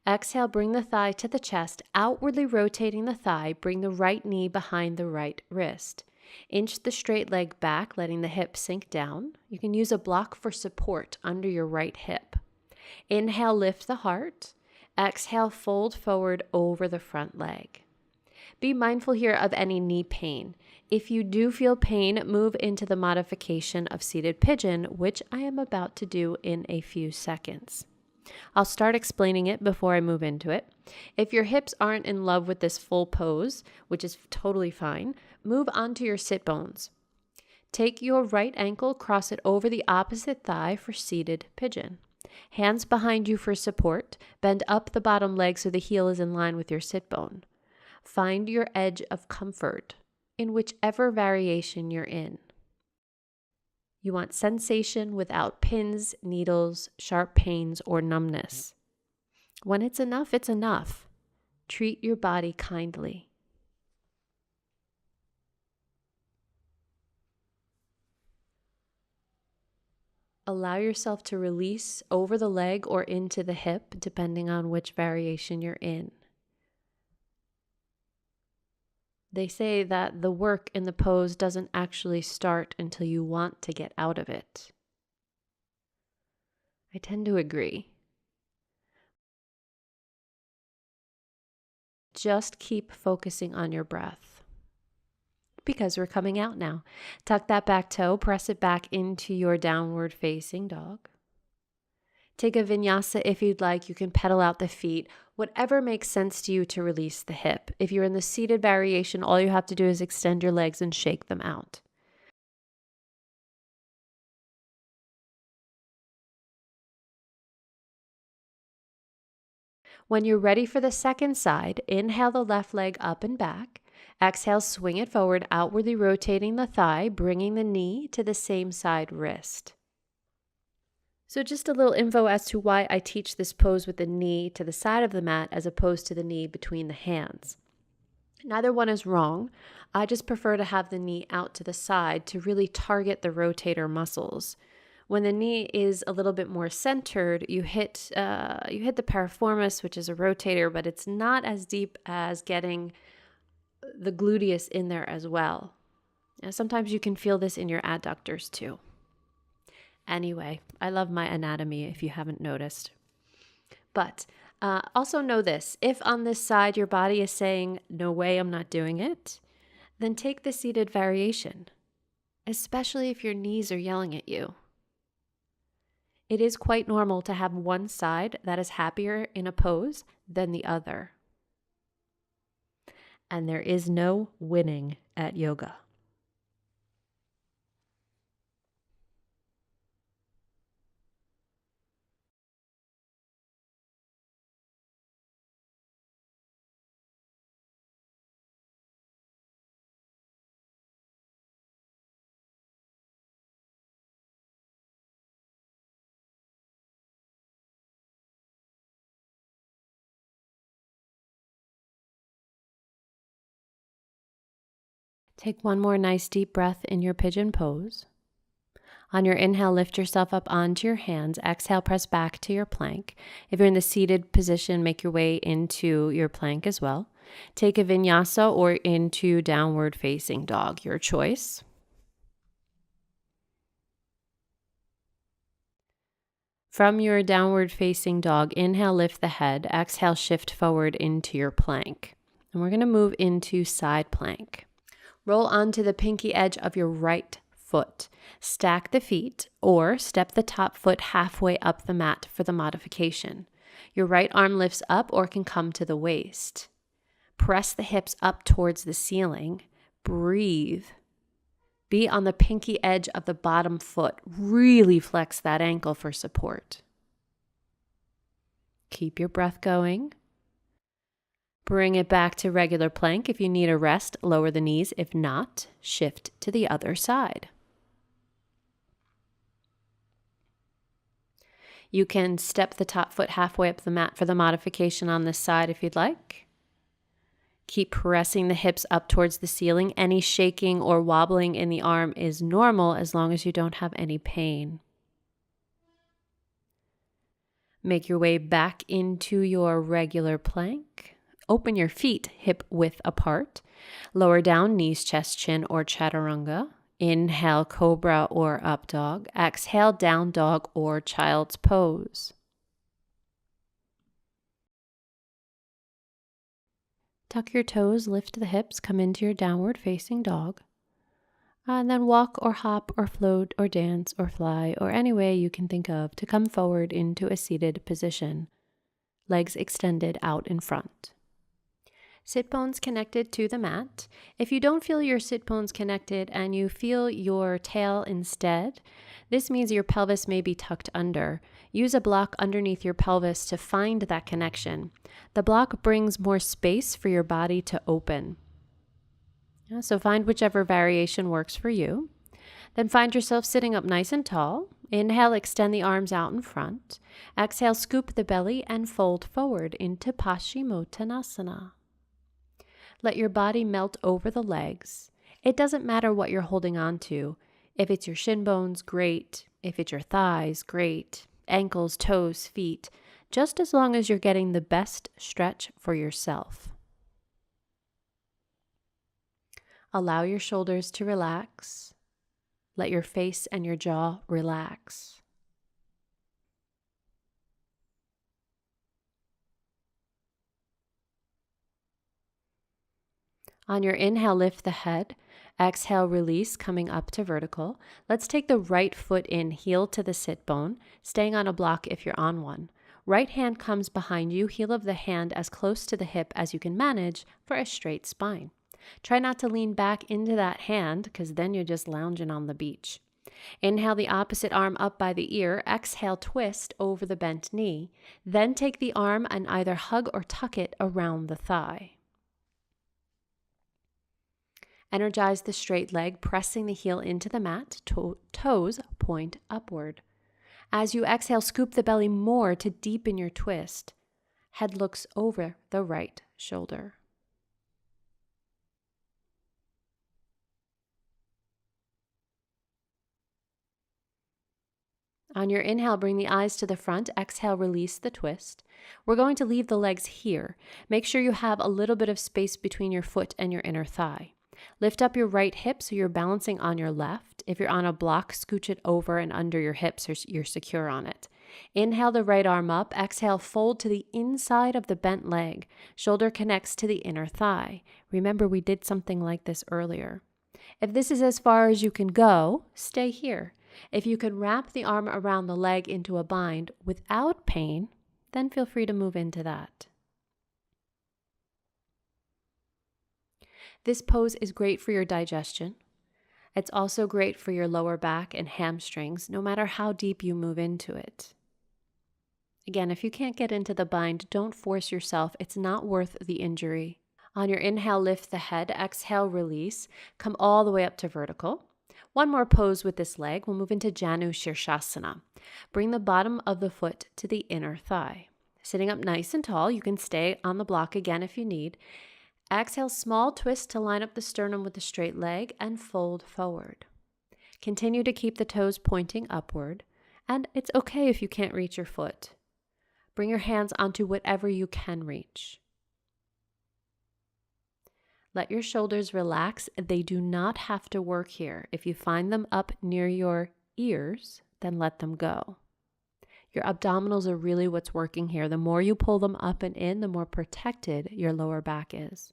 Speaker 1: Exhale, bring the thigh to the chest, outwardly rotating the thigh. Bring the right knee behind the right wrist. Inch the straight leg back, letting the hip sink down. You can use a block for support under your right hip. Inhale, lift the heart. Exhale, fold forward over the front leg. Be mindful here of any knee pain. If you do feel pain, move into the modification of seated pigeon, which I am about to do in a few seconds. I'll start explaining it before I move into it. If your hips aren't in love with this full pose, which is totally fine, move onto your sit bones. Take your right ankle, cross it over the opposite thigh for seated pigeon. Hands behind you for support. Bend up the bottom leg so the heel is in line with your sit bone. Find your edge of comfort in whichever variation you're in. You want sensation without pins, needles, sharp pains, or numbness. When it's enough, it's enough. Treat your body kindly. Allow yourself to release over the leg or into the hip, depending on which variation you're in. They say that the work in the pose doesn't actually start until you want to get out of it. I tend to agree. Just keep focusing on your breath because we're coming out now. Tuck that back toe, press it back into your downward facing dog. Take a vinyasa if you'd like. You can pedal out the feet, whatever makes sense to you to release the hip. If you're in the seated variation, all you have to do is extend your legs and shake them out. When you're ready for the second side, inhale the left leg up and back. Exhale, swing it forward, outwardly rotating the thigh, bringing the knee to the same side wrist. So just a little info as to why I teach this pose with the knee to the side of the mat as opposed to the knee between the hands. Neither one is wrong. I just prefer to have the knee out to the side to really target the rotator muscles. When the knee is a little bit more centered, you hit the piriformis, which is a rotator, but it's not as deep as getting the gluteus in there as well. Now, sometimes you can feel this in your adductors too. Anyway, I love my anatomy if you haven't noticed. But also know this, if on this side your body is saying, no way, I'm not doing it, then take the seated variation, especially if your knees are yelling at you. It is quite normal to have one side that is happier in a pose than the other. And there is no winning at yoga. Take one more nice deep breath in your pigeon pose. On your inhale, lift yourself up onto your hands. Exhale, press back to your plank. If you're in the seated position, make your way into your plank as well. Take a vinyasa or into downward facing dog, your choice. From your downward facing dog, inhale, lift the head. Exhale, shift forward into your plank. And we're going to move into side plank. Roll onto the pinky edge of your right foot. Stack the feet or step the top foot halfway up the mat for the modification. Your right arm lifts up or can come to the waist. Press the hips up towards the ceiling. Breathe. Be on the pinky edge of the bottom foot. Really flex that ankle for support. Keep your breath going. Bring it back to regular plank. If you need a rest, lower the knees. If not, shift to the other side. You can step the top foot halfway up the mat for the modification on this side if you'd like. Keep pressing the hips up towards the ceiling. Any shaking or wobbling in the arm is normal as long as you don't have any pain. Make your way back into your regular plank. Open your feet hip width apart. Lower down, knees, chest, chin, or chaturanga. Inhale, cobra or up dog. Exhale, down dog or child's pose. Tuck your toes, lift the hips, come into your downward facing dog. And then walk or hop or float or dance or fly or any way you can think of to come forward into a seated position. Legs extended out in front. Sit bones connected to the mat. If you don't feel your sit bones connected and you feel your tail instead, this means your pelvis may be tucked under. Use a block underneath your pelvis to find that connection. The block brings more space for your body to open. So find whichever variation works for you. Then find yourself sitting up nice and tall. Inhale, extend the arms out in front. Exhale, scoop the belly and fold forward into Paschimottanasana. Let your body melt over the legs. It doesn't matter what you're holding on to. If it's your shin bones, great. If it's your thighs, great. Ankles, toes, feet, just as long as you're getting the best stretch for yourself. Allow your shoulders to relax. Let your face and your jaw relax. On your inhale, lift the head. Exhale, release, coming up to vertical. Let's take the right foot in, heel to the sit bone, staying on a block if you're on one. Right hand comes behind you, heel of the hand as close to the hip as you can manage for a straight spine. Try not to lean back into that hand because then you're just lounging on the beach. Inhale the opposite arm up by the ear. Exhale, twist over the bent knee. Then take the arm and either hug or tuck it around the thigh. Energize the straight leg, pressing the heel into the mat, toes point upward. As you exhale, scoop the belly more to deepen your twist. Head looks over the right shoulder. On your inhale, bring the eyes to the front. Exhale, release the twist. We're going to leave the legs here. Make sure you have a little bit of space between your foot and your inner thigh. Lift up your right hip so you're balancing on your left. If you're on a block, scooch it over and under your hips so you're secure on it. Inhale the right arm up. Exhale, fold to the inside of the bent leg. Shoulder connects to the inner thigh. Remember, we did something like this earlier. If this is as far as you can go, stay here. If you can wrap the arm around the leg into a bind without pain, then feel free to move into that. This pose is great for your digestion. It's also great for your lower back and hamstrings, no matter how deep you move into it. Again, if you can't get into the bind, don't force yourself. It's not worth the injury. On your inhale, lift the head. Exhale, release. Come all the way up to vertical. One more pose with this leg. We'll move into Janu Shirshasana. Bring the bottom of the foot to the inner thigh. Sitting up nice and tall, you can stay on the block again if you need. Exhale, small twist to line up the sternum with the straight leg and fold forward. Continue to keep the toes pointing upward, and it's okay if you can't reach your foot. Bring your hands onto whatever you can reach. Let your shoulders relax. They do not have to work here. If you find them up near your ears, then let them go. Your abdominals are really what's working here. The more you pull them up and in, the more protected your lower back is.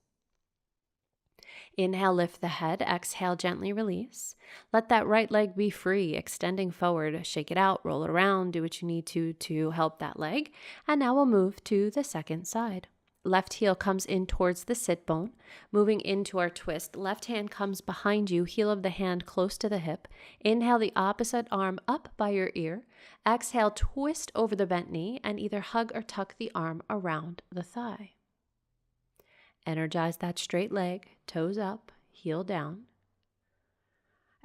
Speaker 1: Inhale, lift the head. Exhale, gently release. Let that right leg be free, extending forward. Shake it out, roll it around, do what you need to help that leg. And now we'll move to the second side. Left heel comes in towards the sit bone. Moving into our twist, left hand comes behind you, heel of the hand close to the hip. Inhale the opposite arm up by your ear. Exhale, twist over the bent knee and either hug or tuck the arm around the thigh. Energize that straight leg, toes up, heel down.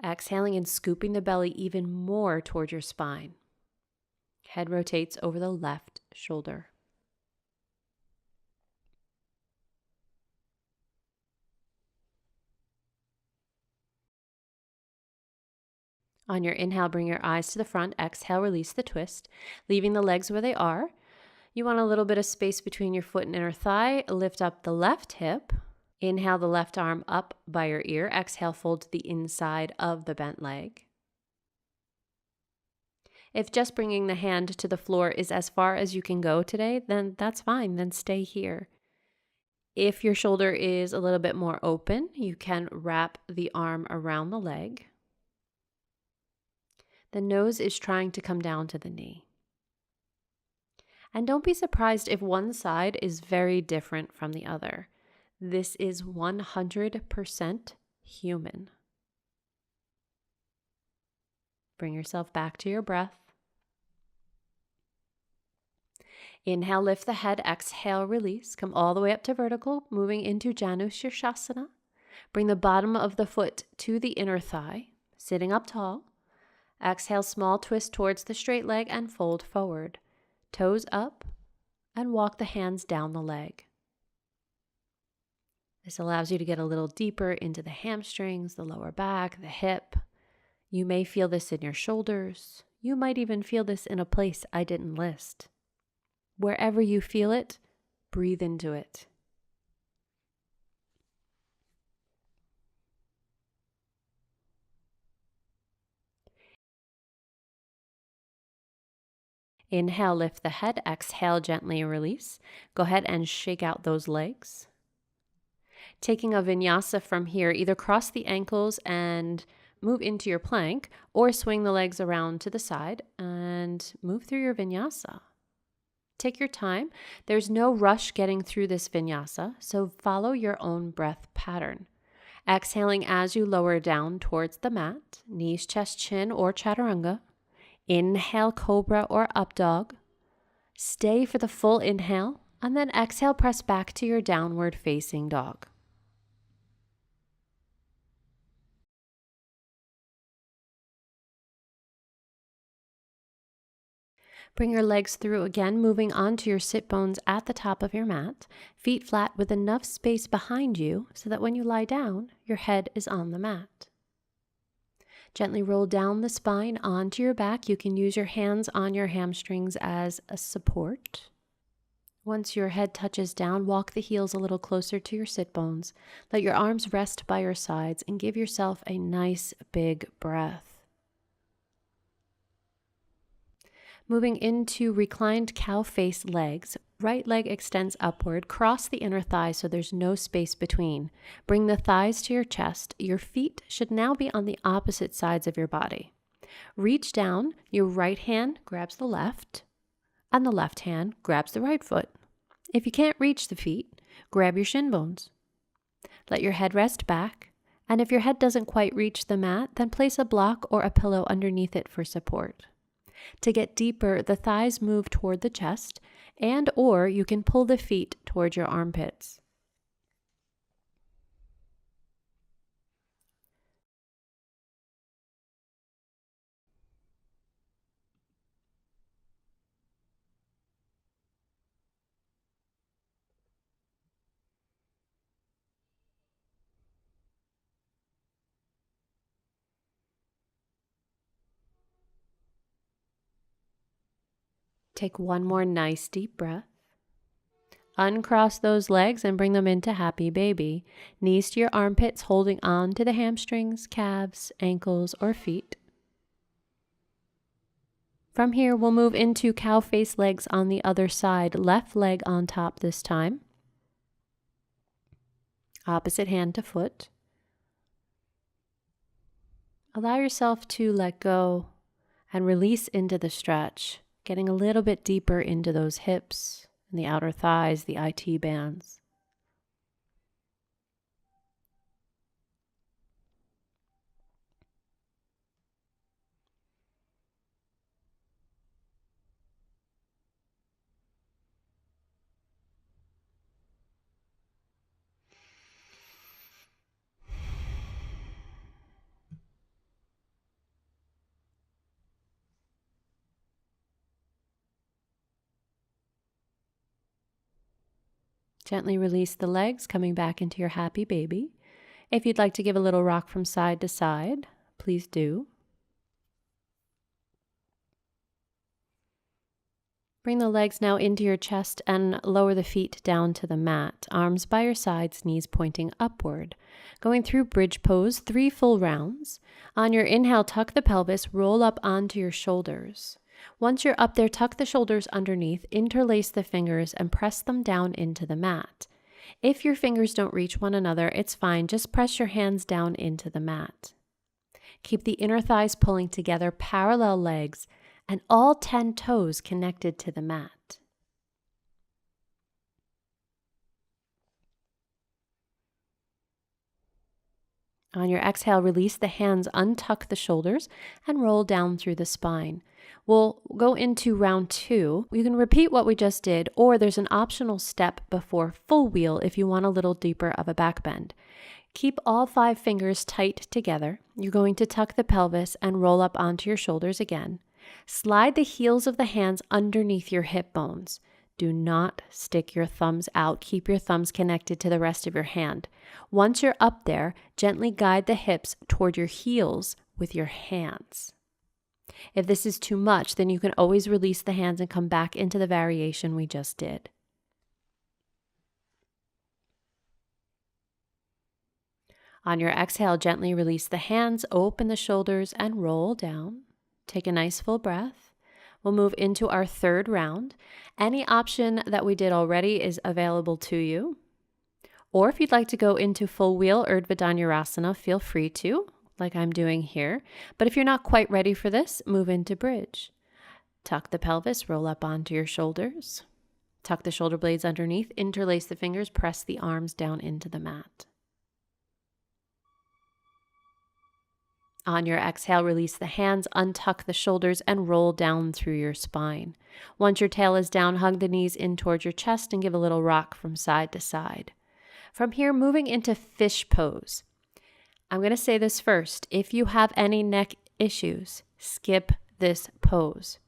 Speaker 1: Exhaling and scooping the belly even more toward your spine. Head rotates over the left shoulder. On your inhale, bring your eyes to the front. Exhale, release the twist, leaving the legs where they are. You want a little bit of space between your foot and inner thigh. Lift up the left hip. Inhale the left arm up by your ear. Exhale, fold to the inside of the bent leg. If just bringing the hand to the floor is as far as you can go today, then that's fine. Then stay here. If your shoulder is a little bit more open, you can wrap the arm around the leg. The nose is trying to come down to the knee. And don't be surprised if one side is very different from the other. This is 100% human. Bring yourself back to your breath. Inhale, lift the head. Exhale, release. Come all the way up to vertical, moving into Janu. Bring the bottom of the foot to the inner thigh, sitting up tall. Exhale, small twist towards the straight leg and fold forward. Toes up and walk the hands down the leg. This allows you to get a little deeper into the hamstrings, the lower back, the hip. You may feel this in your shoulders. You might even feel this in a place I didn't list. Wherever you feel it, breathe into it. Inhale, lift the head. Exhale, gently release. Go ahead and shake out those legs. Taking a vinyasa from here, either cross the ankles and move into your plank, or swing the legs around to the side and move through your vinyasa. Take your time. There's no rush getting through this vinyasa, so follow your own breath pattern. Exhaling as you lower down towards the mat, knees, chest, chin, or chaturanga. Inhale, cobra or up dog. Stay for the full inhale, and then exhale, press back to your downward facing dog. Bring your legs through again, moving onto your sit bones at the top of your mat, feet flat with enough space behind you so that when you lie down, your head is on the mat. Gently roll down the spine onto your back. You can use your hands on your hamstrings as a support. Once your head touches down, walk the heels a little closer to your sit bones. Let your arms rest by your sides and give yourself a nice big breath. Moving into reclined cow face legs, right leg extends upward, cross the inner thigh so there's no space between. Bring the thighs to your chest. Your feet should now be on the opposite sides of your body. Reach down, your right hand grabs the left, and the left hand grabs the right foot. If you can't reach the feet, grab your shin bones. Let your head rest back, and if your head doesn't quite reach the mat, then place a block or a pillow underneath it for support. To get deeper, the thighs move toward the chest, and or you can pull the feet toward your armpits. Take one more nice deep breath. Uncross those legs and bring them into happy baby. Knees to your armpits, holding on to the hamstrings, calves, ankles, or feet. From here, we'll move into cow face legs on the other side. Left leg on top this time. Opposite hand to foot. Allow yourself to let go and release into the stretch, getting a little bit deeper into those hips and the outer thighs, the IT bands. Gently release the legs, coming back into your happy baby. If you'd like to give a little rock from side to side, please do. Bring the legs now into your chest and lower the feet down to the mat. Arms by your sides, knees pointing upward. Going through bridge pose, 3 full rounds. On your inhale, tuck the pelvis, roll up onto your shoulders. Once you're up there, tuck the shoulders underneath, interlace the fingers, and press them down into the mat. If your fingers don't reach one another, it's fine. Just press your hands down into the mat. Keep the inner thighs pulling together, parallel legs, and all 10 toes connected to the mat. On your exhale, release the hands, untuck the shoulders, and roll down through the spine. We'll go into round 2. You can repeat what we just did, or there's an optional step before full wheel if you want a little deeper of a back bend. Keep all 5 fingers tight together. You're going to tuck the pelvis and roll up onto your shoulders again. Slide the heels of the hands underneath your hip bones. Do not stick your thumbs out. Keep your thumbs connected to the rest of your hand. Once you're up there, gently guide the hips toward your heels with your hands. If this is too much, then you can always release the hands and come back into the variation we just did. On your exhale, gently release the hands, open the shoulders, and roll down. Take a nice full breath. We'll move into our 3rd round. Any option that we did already is available to you. Or if you'd like to go into full wheel Urdhva Dhanurasana, feel free to, like I'm doing here. But if you're not quite ready for this, move into bridge. Tuck the pelvis, roll up onto your shoulders. Tuck the shoulder blades underneath, interlace the fingers, press the arms down into the mat. On your exhale, release the hands, untuck the shoulders, and roll down through your spine. Once your tail is down, hug the knees in towards your chest and give a little rock from side to side. From here, moving into fish pose. I'm going to say this first. If you have any neck issues, skip this pose.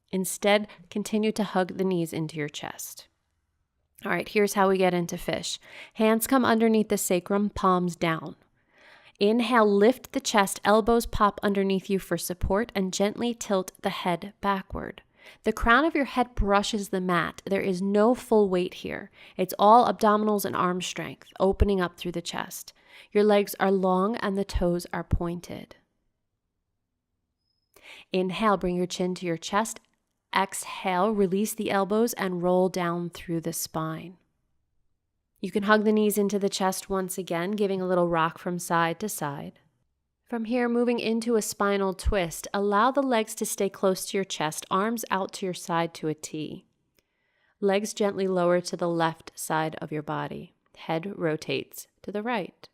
Speaker 1: Instead, continue to hug the knees into your chest. All right, here's how we get into fish. Hands come underneath the sacrum, palms down. Inhale, lift the chest, elbows pop underneath you for support, and gently tilt the head backward. The crown of your head brushes the mat. There is no full weight here. It's all abdominals and arm strength, opening up through the chest. Your legs are long and the toes are pointed. Inhale, bring your chin to your chest. Exhale, release the elbows and roll down through the spine. You can hug the knees into the chest once again, giving a little rock from side to side. From here, moving into a spinal twist, allow the legs to stay close to your chest, arms out to your side to a T. Legs gently lower to the left side of your body. Head rotates to the right.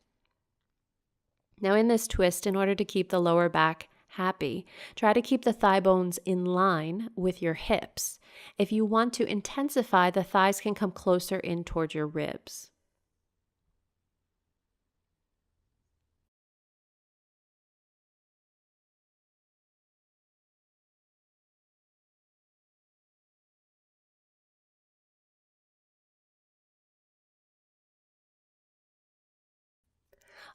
Speaker 1: Now in this twist, in order to keep the lower back happy, try to keep the thigh bones in line with your hips. If you want to intensify, the thighs can come closer in towards your ribs.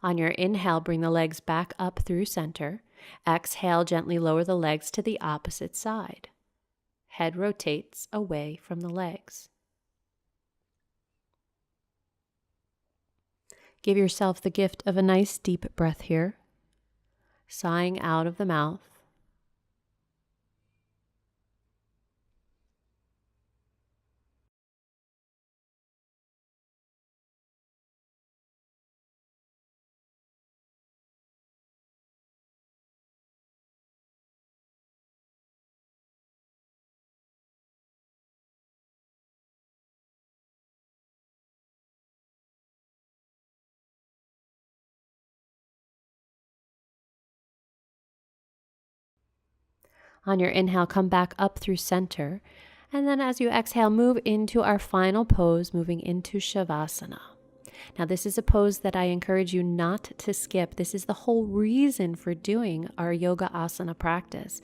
Speaker 1: On your inhale, bring the legs back up through center. Exhale, gently lower the legs to the opposite side. Head rotates away from the legs. Give yourself the gift of a nice deep breath here, sighing out of the mouth. On your inhale, come back up through center. And then as you exhale, move into our final pose, moving into Shavasana. Now, this is a pose that I encourage you not to skip. This is the whole reason for doing our yoga asana practice.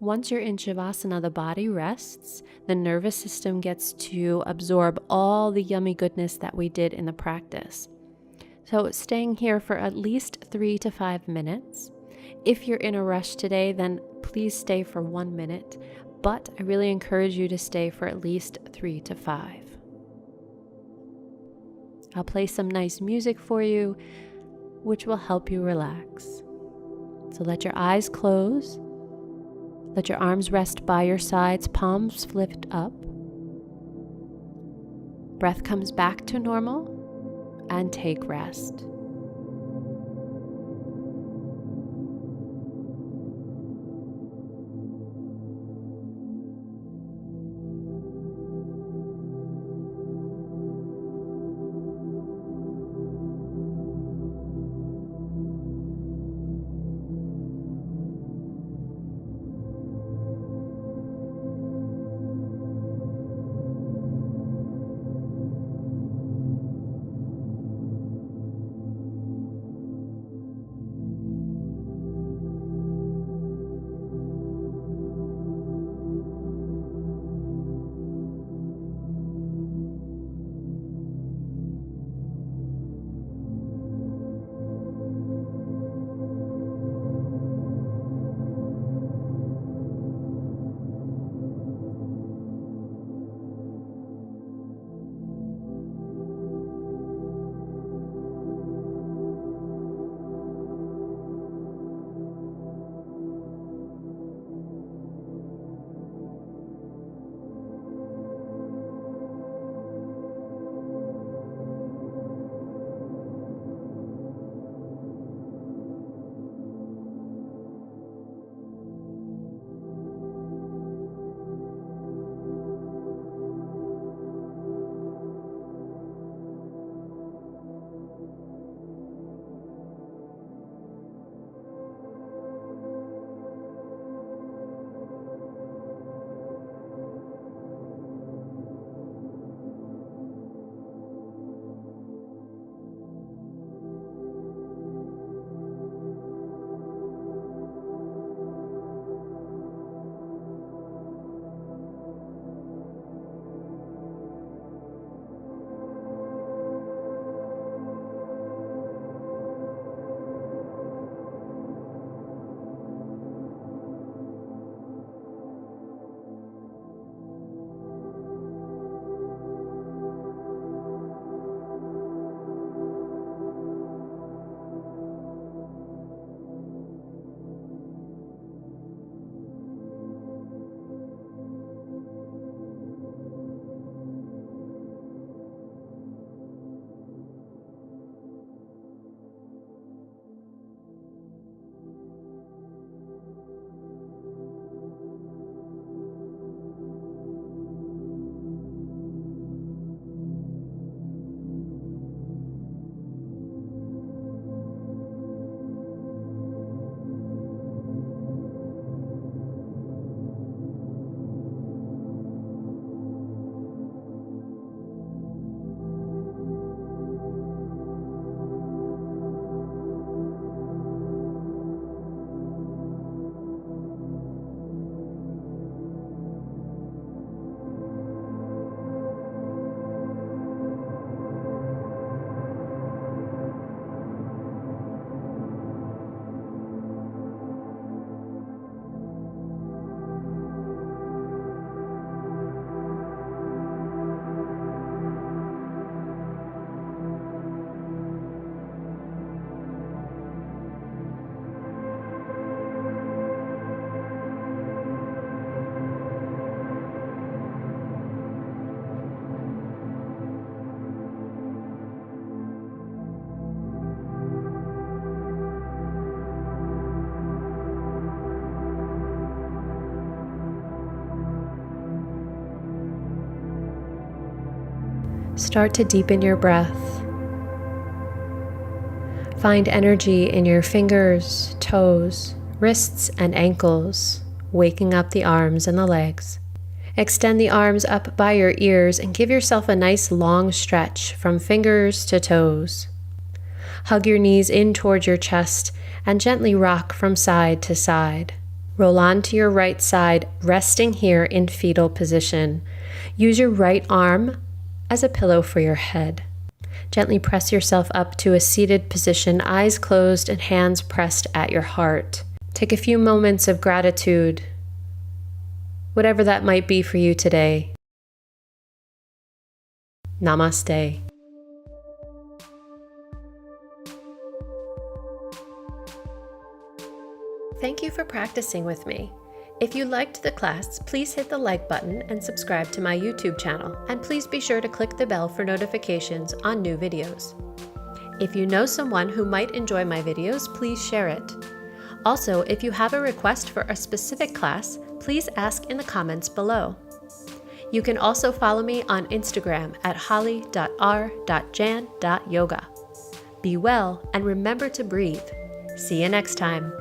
Speaker 1: Once you're in Shavasana, the body rests. The nervous system gets to absorb all the yummy goodness that we did in the practice. So staying here for at least 3 to 5 minutes. If you're in a rush today, then please stay for 1 minute. but I really encourage you to stay for at least 3 to 5. I'll play some nice music for you, which will help you relax. So let your eyes close. Let your arms rest by your sides, palms flipped up. Breath comes back to normal, and take rest. Start to deepen your breath. Find energy in your fingers, toes, wrists, and ankles, waking up the arms and the legs. Extend the arms up by your ears and give yourself a nice long stretch from fingers to toes. Hug your knees in towards your chest and gently rock from side to side. Roll onto your right side, resting here in fetal position. Use your right arm as a pillow for your head. Gently press yourself up to a seated position, eyes closed and hands pressed at your heart. Take a few moments of gratitude whatever that might be for you today. Namaste. Thank you for practicing with me. If you liked the class, please hit the like button and subscribe to my YouTube channel, and please be sure to click the bell for notifications on new videos. If you know someone who might enjoy my videos, please share it. Also, if you have a request for a specific class, please ask in the comments below. You can also follow me on Instagram at holly.r.jan.yoga. Be well and remember to breathe. See you next time.